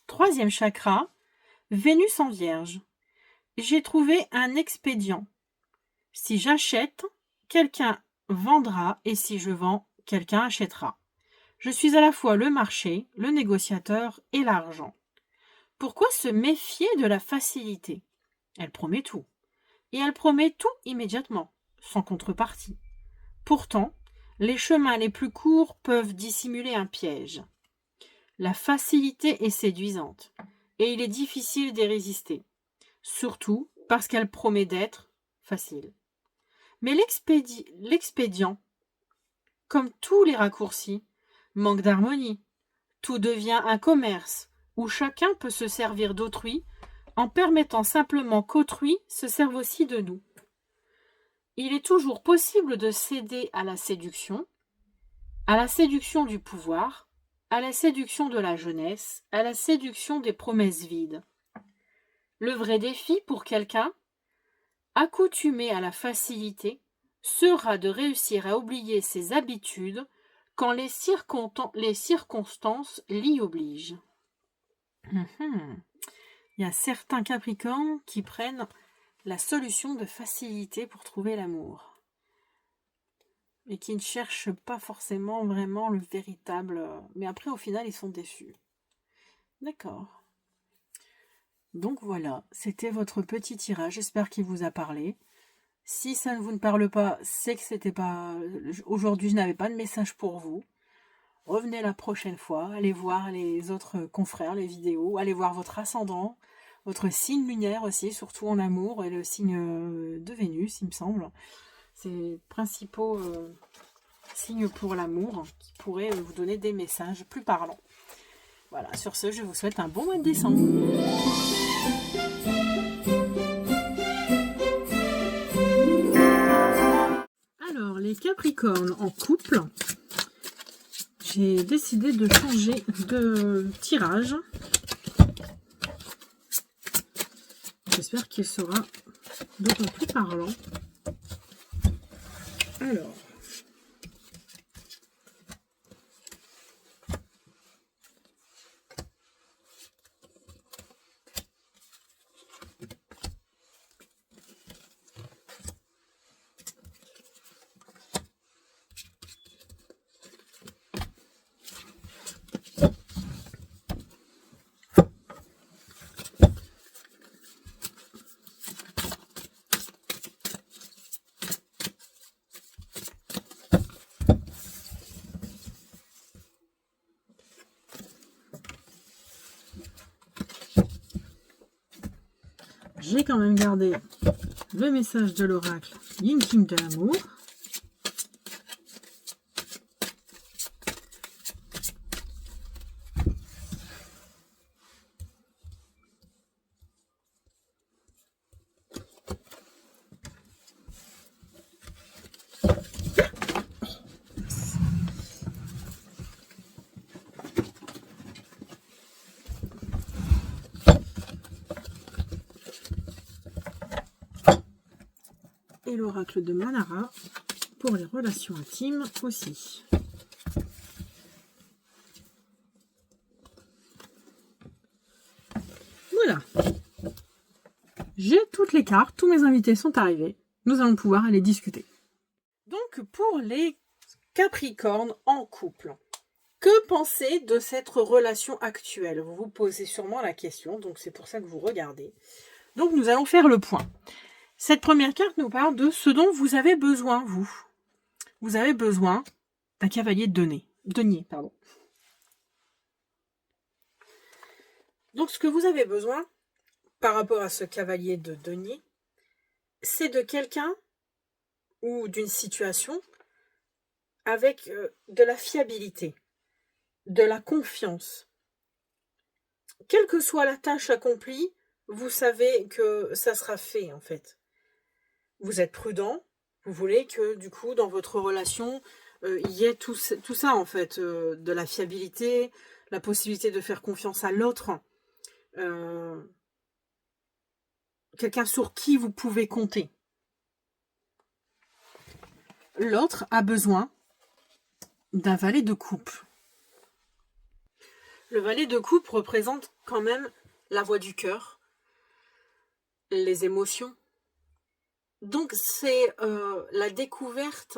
Troisième chakra, Vénus en Vierge. J'ai trouvé un expédient. Si j'achète, quelqu'un vendra, et si je vends, quelqu'un achètera. Je suis à la fois le marché, le négociateur et l'argent. Pourquoi se méfier de la facilité? Elle promet tout. Et elle promet tout immédiatement, sans contrepartie. Pourtant, les chemins les plus courts peuvent dissimuler un piège. La facilité est séduisante, et il est difficile d'y résister, surtout parce qu'elle promet d'être facile. Mais l'expédient, comme tous les raccourcis, manque d'harmonie. Tout devient un commerce, où chacun peut se servir d'autrui, en permettant simplement qu'autrui se serve aussi de nous. Il est toujours possible de céder à la séduction du pouvoir, à la séduction de la jeunesse, à la séduction des promesses vides. Le vrai défi pour quelqu'un, accoutumé à la facilité sera de réussir à oublier ses habitudes quand les circonstances l'y obligent. Il y a certains Capricornes qui prennent la solution de facilité pour trouver l'amour et qui ne cherchent pas forcément vraiment le véritable, mais après au final ils sont déçus. D'accord. Donc voilà, c'était votre petit tirage, j'espère qu'il vous a parlé. Si ça ne vous ne parle pas, c'est que c'était pas... Aujourd'hui, je n'avais pas de message pour vous. Revenez la prochaine fois, allez voir les autres confrères, les vidéos, allez voir votre ascendant, votre signe lunaire aussi, surtout en amour, et le signe de Vénus, il me semble. C'est les principaux signes pour l'amour qui pourraient vous donner des messages plus parlants. Voilà, sur ce, je vous souhaite un bon mois de décembre. Alors, les Capricornes en couple, j'ai décidé de changer de tirage. J'espère qu'il sera d'autant plus parlant. Alors, j'ai quand même gardé le message de l'oracle Yin King de l'amour. Et l'oracle de Manara pour les relations intimes aussi. Voilà. J'ai toutes les cartes, tous mes invités sont arrivés. Nous allons pouvoir aller discuter. Donc pour les Capricornes en couple, que pensez de cette relation actuelle? Vous vous posez sûrement la question, donc c'est pour ça que vous regardez. Donc nous allons faire le point. Cette première carte nous parle de ce dont vous avez besoin, vous. Vous avez besoin d'un cavalier de denier. Donc ce que vous avez besoin, par rapport à ce cavalier de denier, c'est de quelqu'un ou d'une situation avec de la fiabilité, de la confiance. Quelle que soit la tâche accomplie, vous savez que ça sera fait en fait. Vous êtes prudent, vous voulez que du coup dans votre relation, il y ait tout ça en fait, de la fiabilité, la possibilité de faire confiance à l'autre, quelqu'un sur qui vous pouvez compter. L'autre a besoin d'un valet de coupe. Le valet de coupe représente quand même la voix du cœur, les émotions. Donc c'est la découverte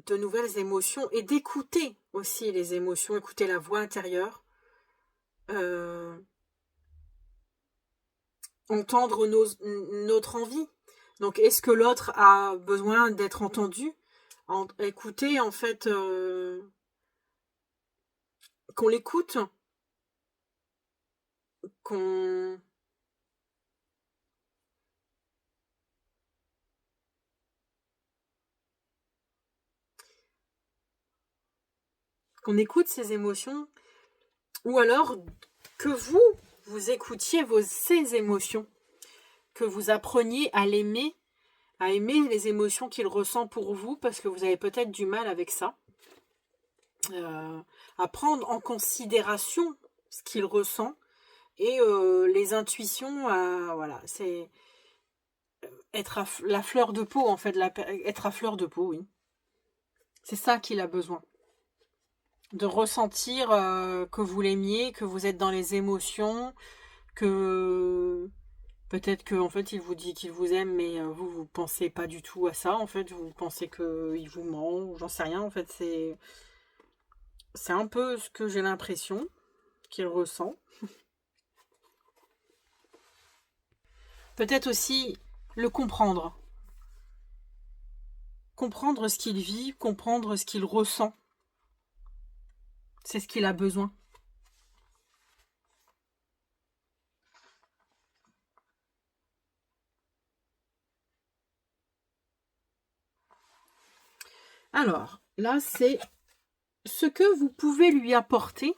de nouvelles émotions et d'écouter aussi les émotions, écouter la voix intérieure, entendre notre envie. Donc est-ce que l'autre a besoin d'être entendu, écouter en fait, qu'on l'écoute, qu'on écoute ses émotions, ou alors que vous écoutiez ces émotions, que vous appreniez à l'aimer, à aimer les émotions qu'il ressent pour vous, parce que vous avez peut-être du mal avec ça, à prendre en considération ce qu'il ressent, et les intuitions, voilà, c'est être la fleur de peau, en fait, être à fleur de peau, oui. C'est ça qu'il a besoin. De ressentir que vous l'aimiez, que vous êtes dans les émotions, que peut-être que en fait il vous dit qu'il vous aime, mais vous pensez pas du tout à ça, en fait, vous pensez qu'il vous ment, ou j'en sais rien, en fait, c'est un peu ce que j'ai l'impression qu'il ressent. Peut-être aussi le comprendre. Comprendre ce qu'il vit, comprendre ce qu'il ressent. C'est ce qu'il a besoin. Alors, là, c'est ce que vous pouvez lui apporter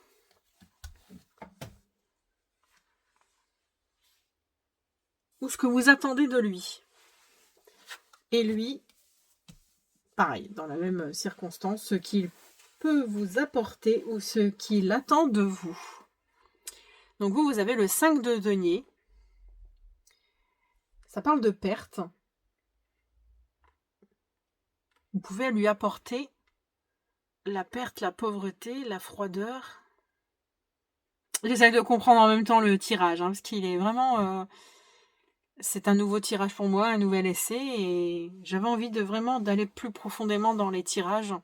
ou ce que vous attendez de lui. Et lui, pareil, dans la même circonstance, ce qu'il peut vous apporter ou ce qu'il attend de vous. Donc vous avez le 5 de denier. Ça parle de perte. Vous pouvez lui apporter la perte, la pauvreté, la froideur. J'essaie de comprendre en même temps le tirage, parce qu'il est vraiment... c'est un nouveau tirage pour moi, un nouvel essai, et j'avais envie de vraiment d'aller plus profondément dans les tirages.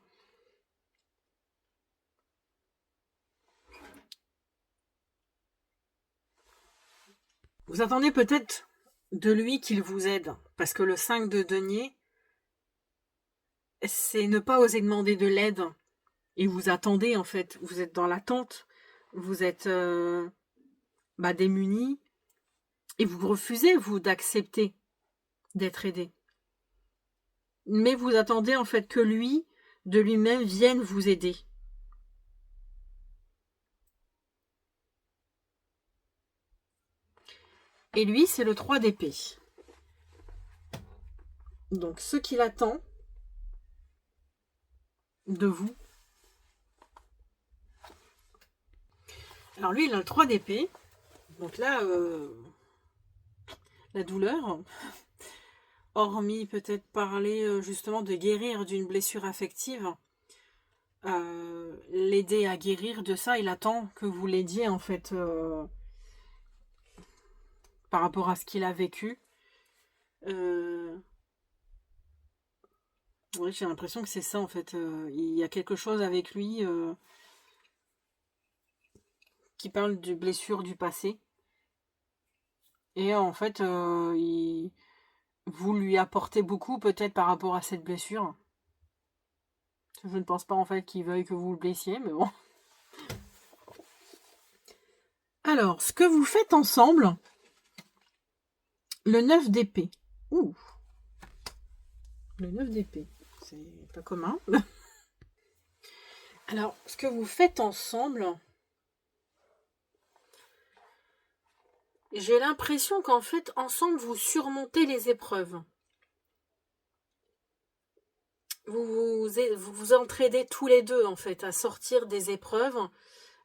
Vous attendez peut-être de lui qu'il vous aide, parce que le 5 de denier, c'est ne pas oser demander de l'aide. Et vous attendez, en fait, vous êtes dans l'attente, vous êtes démuni, et vous refusez, vous, d'accepter d'être aidé. Mais vous attendez, en fait, que lui, de lui-même, vienne vous aider. Et lui, c'est le 3 d'épée. Donc, ce qu'il attend de vous. Alors, lui, il a le 3 d'épée. Donc là, la douleur, hormis peut-être parler justement de guérir d'une blessure affective, l'aider à guérir de ça, il attend que vous l'aidiez en fait par rapport à ce qu'il a vécu. Ouais, j'ai l'impression que c'est ça en fait. Il y a quelque chose avec lui qui parle de blessures du passé. Et en fait, vous lui apportez beaucoup peut-être par rapport à cette blessure. Je ne pense pas en fait qu'il veuille que vous le blessiez, mais bon. Alors, ce que vous faites ensemble, le 9 d'épée. Ouh. Le 9 d'épée, c'est pas commun. Alors, ce que vous faites ensemble, j'ai l'impression qu'en fait, ensemble, vous surmontez les épreuves. Vous entraidez tous les deux, en fait, à sortir des épreuves.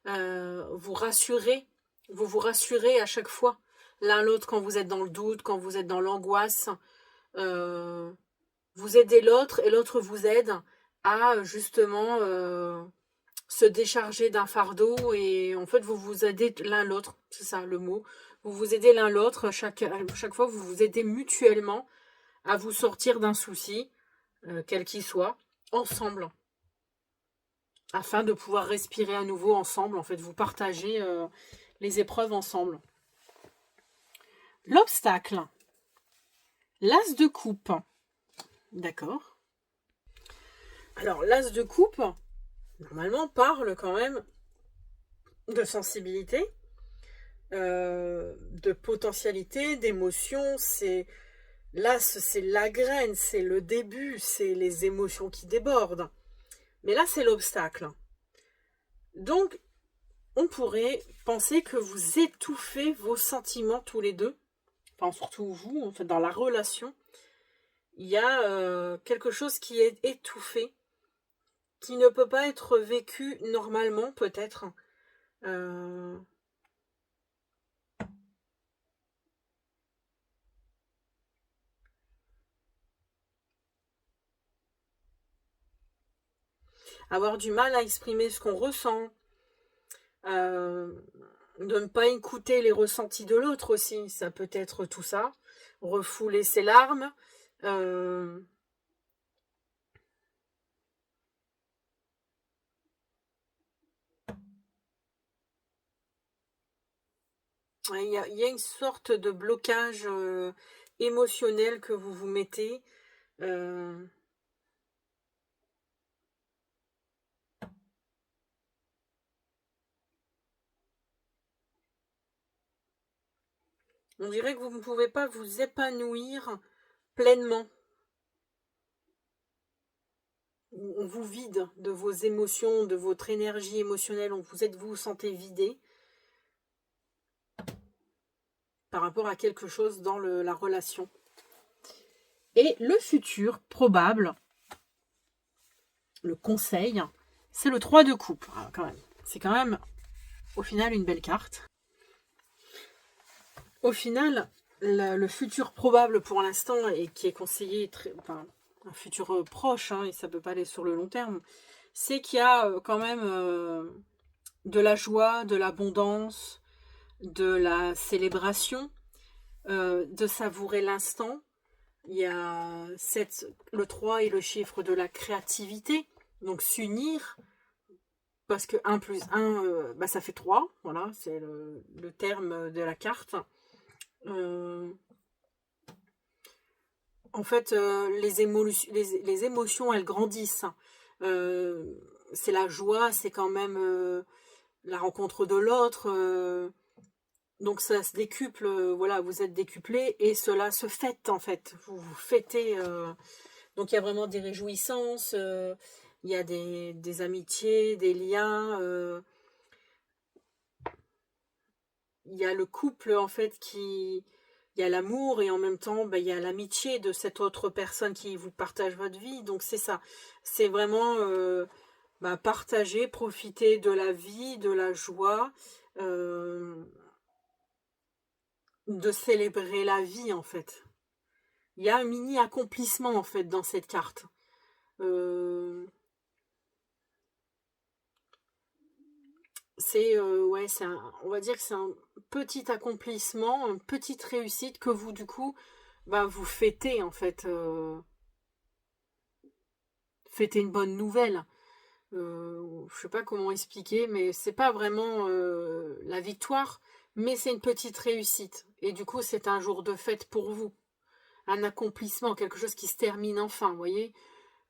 Vous vous rassurez à chaque fois. L'un l'autre quand vous êtes dans le doute, quand vous êtes dans l'angoisse. Vous aidez l'autre et l'autre vous aide à justement se décharger d'un fardeau et en fait vous vous aidez l'un l'autre, c'est ça le mot. Vous vous aidez l'un l'autre, chaque fois vous vous aidez mutuellement à vous sortir d'un souci, quel qu'il soit, ensemble, afin de pouvoir respirer à nouveau ensemble. En fait, vous partagez les épreuves ensemble. L'obstacle, l'as de coupe. D'accord. Alors, l'as de coupe, normalement, parle quand même de sensibilité, de potentialité, d'émotion. L'as, c'est la graine, c'est le début, c'est les émotions qui débordent. Mais là, c'est l'obstacle. Donc, on pourrait penser que vous étouffez vos sentiments tous les deux. Enfin, surtout vous, en fait, dans la relation. Il y a quelque chose qui est étouffé, qui ne peut pas être vécu normalement, peut-être. avoir du mal à exprimer ce qu'on ressent, de ne pas écouter les ressentis de l'autre aussi, ça peut être tout ça, refouler ses larmes, il y a une sorte de blocage émotionnel que vous vous mettez. On dirait que vous ne pouvez pas vous épanouir pleinement. On vous vide de vos émotions, de votre énergie émotionnelle, vous vous sentez vidé par rapport à quelque chose dans la relation. Et le futur probable, le conseil, c'est le 3 de coupe. Alors, quand même, c'est quand même au final une belle carte. Au final, le futur probable pour l'instant et qui est conseillé, un futur proche, et ça peut pas aller sur le long terme, c'est qu'il y a quand même de la joie, de l'abondance, de la célébration, de savourer l'instant. Il y a le 3 est le chiffre de la créativité, donc s'unir, parce que 1 plus 1, ça fait 3, voilà, c'est le terme de la carte. En fait, les émotions, elles grandissent. C'est la joie, c'est quand même la rencontre de l'autre. Donc ça se décuple, voilà, vous êtes décuplés et cela se fête en fait. Vous fêtez. Donc il y a vraiment des réjouissances, il y a des amitiés, des liens. Il y a le couple en fait qui... Il y a l'amour et en même temps, il y a l'amitié de cette autre personne qui vous partage votre vie. Donc c'est ça. C'est vraiment partager, profiter de la vie, de la joie, de célébrer la vie en fait. Il y a un mini accomplissement en fait dans cette carte. On va dire que c'est un petit accomplissement, une petite réussite que vous du coup, vous fêtez en fait. Fêtez une bonne nouvelle. Je sais pas comment expliquer, mais c'est pas vraiment la victoire, mais c'est une petite réussite. Et du coup, c'est un jour de fête pour vous. Un accomplissement, quelque chose qui se termine enfin, vous voyez,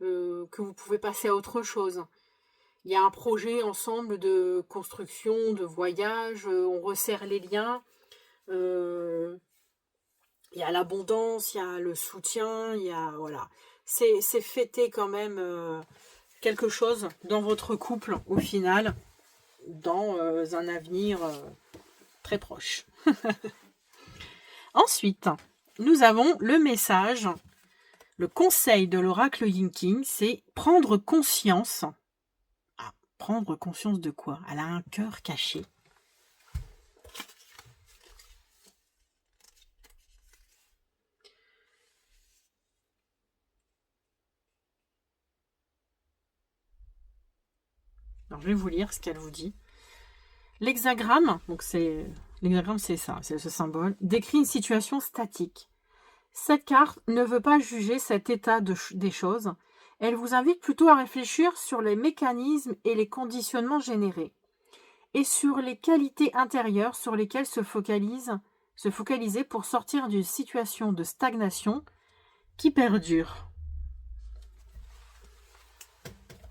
que vous pouvez passer à autre chose. Il y a un projet ensemble de construction, de voyage, on resserre les liens. Il y a l'abondance, il y a le soutien, il y a... Voilà. C'est fêter quand même quelque chose dans votre couple, au final, dans un avenir très proche. Ensuite, nous avons le message, le conseil de l'oracle Yin King, c'est prendre conscience. Ah, prendre conscience de quoi? Elle a un cœur caché. Alors, je vais vous lire ce qu'elle vous dit. L'hexagramme, l'hexagramme c'est ça, c'est ce symbole, décrit une situation statique. Cette carte ne veut pas juger cet état des choses. Elle vous invite plutôt à réfléchir sur les mécanismes et les conditionnements générés et sur les qualités intérieures sur lesquelles se focaliser pour sortir d'une situation de stagnation qui perdure.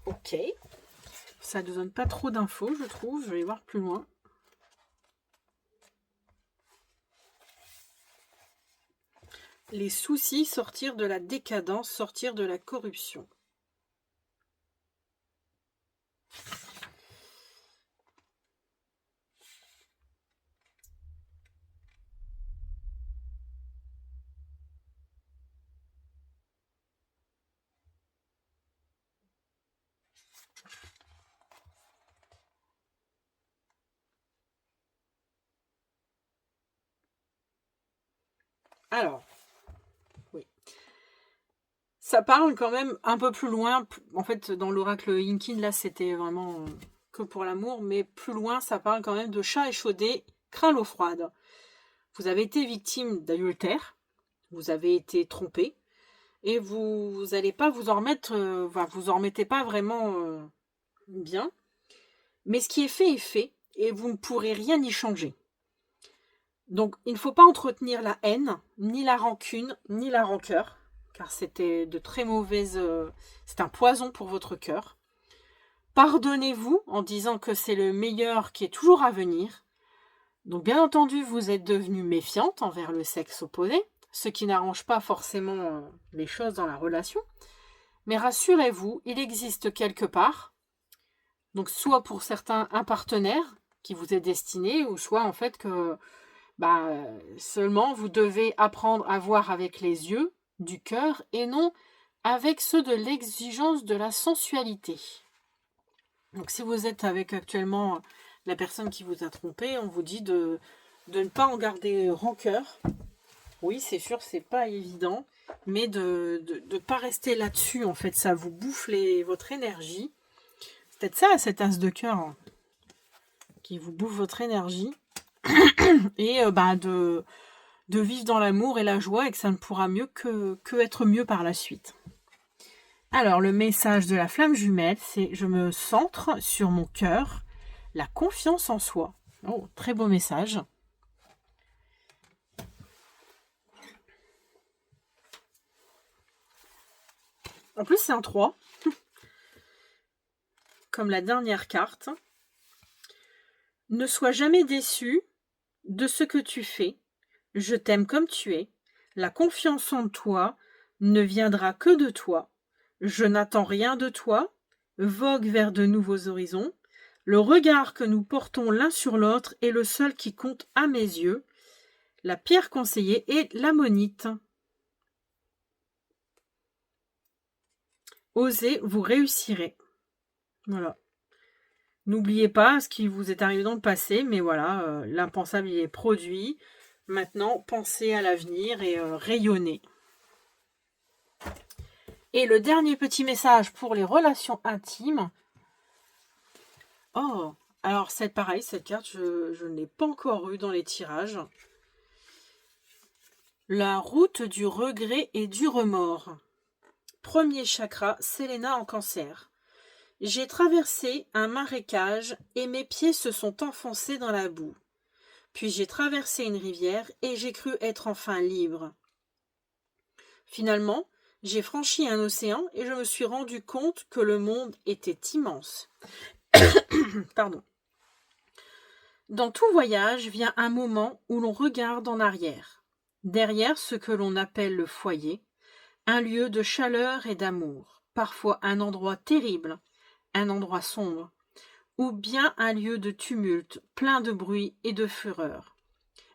Ok. Ça ne donne pas trop d'infos, je trouve. Je vais voir plus loin. Les soucis, sortir de la décadence, sortir de la corruption. Alors, oui. Ça parle quand même un peu plus loin. En fait, dans l'oracle Inkin, là, c'était vraiment que pour l'amour. Mais plus loin, ça parle quand même de chat échaudé, craint l'eau froide. Vous avez été victime d'adultère. Vous avez été trompé. Et vous n'allez pas vous en remettre... vous en remettez pas vraiment bien. Mais ce qui est fait est fait. Et vous ne pourrez rien y changer. Donc, il ne faut pas entretenir la haine, ni la rancune, ni la rancœur. Car c'était de très mauvaises... c'est un poison pour votre cœur. Pardonnez-vous en disant que c'est le meilleur qui est toujours à venir. Donc bien entendu, vous êtes devenue méfiante envers le sexe opposé, ce qui n'arrange pas forcément les choses dans la relation. Mais rassurez-vous, il existe quelque part, donc soit pour certains un partenaire qui vous est destiné, ou soit en fait que seulement vous devez apprendre à voir avec les yeux du cœur et non avec ceux de l'exigence de la sensualité. Donc si vous êtes avec actuellement la personne qui vous a trompé, on vous dit de ne pas en garder rancœur. Oui, c'est sûr, c'est pas évident, mais de ne pas rester là-dessus, en fait, ça vous bouffe votre énergie. C'est peut-être ça, cet as de cœur, hein, qui vous bouffe votre énergie. Et de vivre dans l'amour et la joie et que ça ne pourra mieux que être mieux par la suite. Alors, le message de la flamme jumelle, c'est « Je me centre sur mon cœur, la confiance en soi ». Oh, très beau message. En plus, c'est un 3. Comme la dernière carte. Ne sois jamais déçu de ce que tu fais. Je t'aime comme tu es. La confiance en toi ne viendra que de toi. Je n'attends rien de toi. Vogue vers de nouveaux horizons. Le regard que nous portons l'un sur l'autre est le seul qui compte à mes yeux. La pierre conseillée est l'ammonite. Osez, vous réussirez. Voilà. N'oubliez pas ce qui vous est arrivé dans le passé, mais voilà, l'impensable il est produit. Maintenant, pensez à l'avenir et rayonnez. Et le dernier petit message pour les relations intimes. Oh, alors cette carte, je ne l'ai pas encore eue dans les tirages. La route du regret et du remords. Premier chakra, Séléna en cancer. J'ai traversé un marécage et mes pieds se sont enfoncés dans la boue. Puis j'ai traversé une rivière et j'ai cru être enfin libre. Finalement, j'ai franchi un océan et je me suis rendu compte que le monde était immense. Pardon. Dans tout voyage vient un moment où l'on regarde en arrière, derrière ce que l'on appelle le foyer, un lieu de chaleur et d'amour, parfois un endroit terrible, un endroit sombre, ou bien un lieu de tumulte, plein de bruit et de fureur.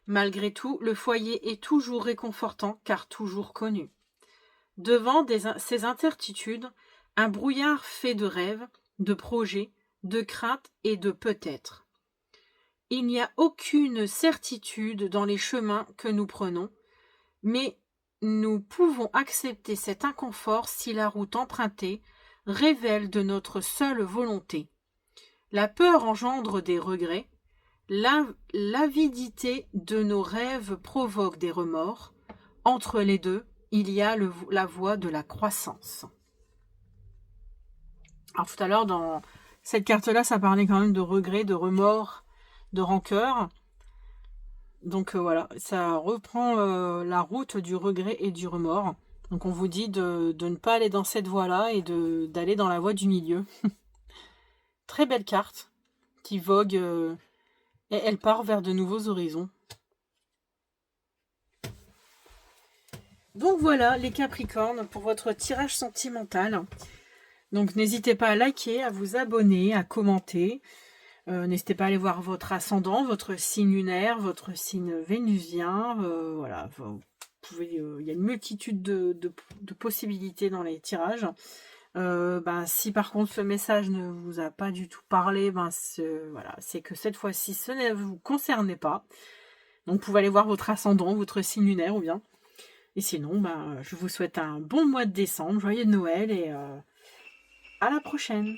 Malgré tout, le foyer est toujours réconfortant car toujours connu. Devant ces incertitudes, un brouillard fait de rêves, de projets, de craintes et de peut-être. Il n'y a aucune certitude dans les chemins que nous prenons, mais nous pouvons accepter cet inconfort si la route empruntée révèle de notre seule volonté. La peur engendre des regrets, l'avidité de nos rêves provoque des remords. Entre les deux, il y a la voie de la croissance. Alors tout à l'heure, dans cette carte-là, ça parlait quand même de regrets, de remords, de rancœur. Donc voilà, ça reprend la route du regret et du remords. Donc on vous dit de ne pas aller dans cette voie-là et d'aller dans la voie du milieu. Très belle carte qui vogue et elle part vers de nouveaux horizons. Donc voilà les Capricornes pour votre tirage sentimental. Donc n'hésitez pas à liker, à vous abonner, à commenter. N'hésitez pas à aller voir votre ascendant, votre signe lunaire, votre signe vénusien. Voilà, vous pouvez, il y a une multitude de possibilités dans les tirages. Si par contre ce message ne vous a pas du tout parlé, c'est que cette fois-ci ce ne vous concerne pas. Donc vous pouvez aller voir votre ascendant, votre signe lunaire ou bien. Et sinon, je vous souhaite un bon mois de décembre, joyeux Noël et à la prochaine.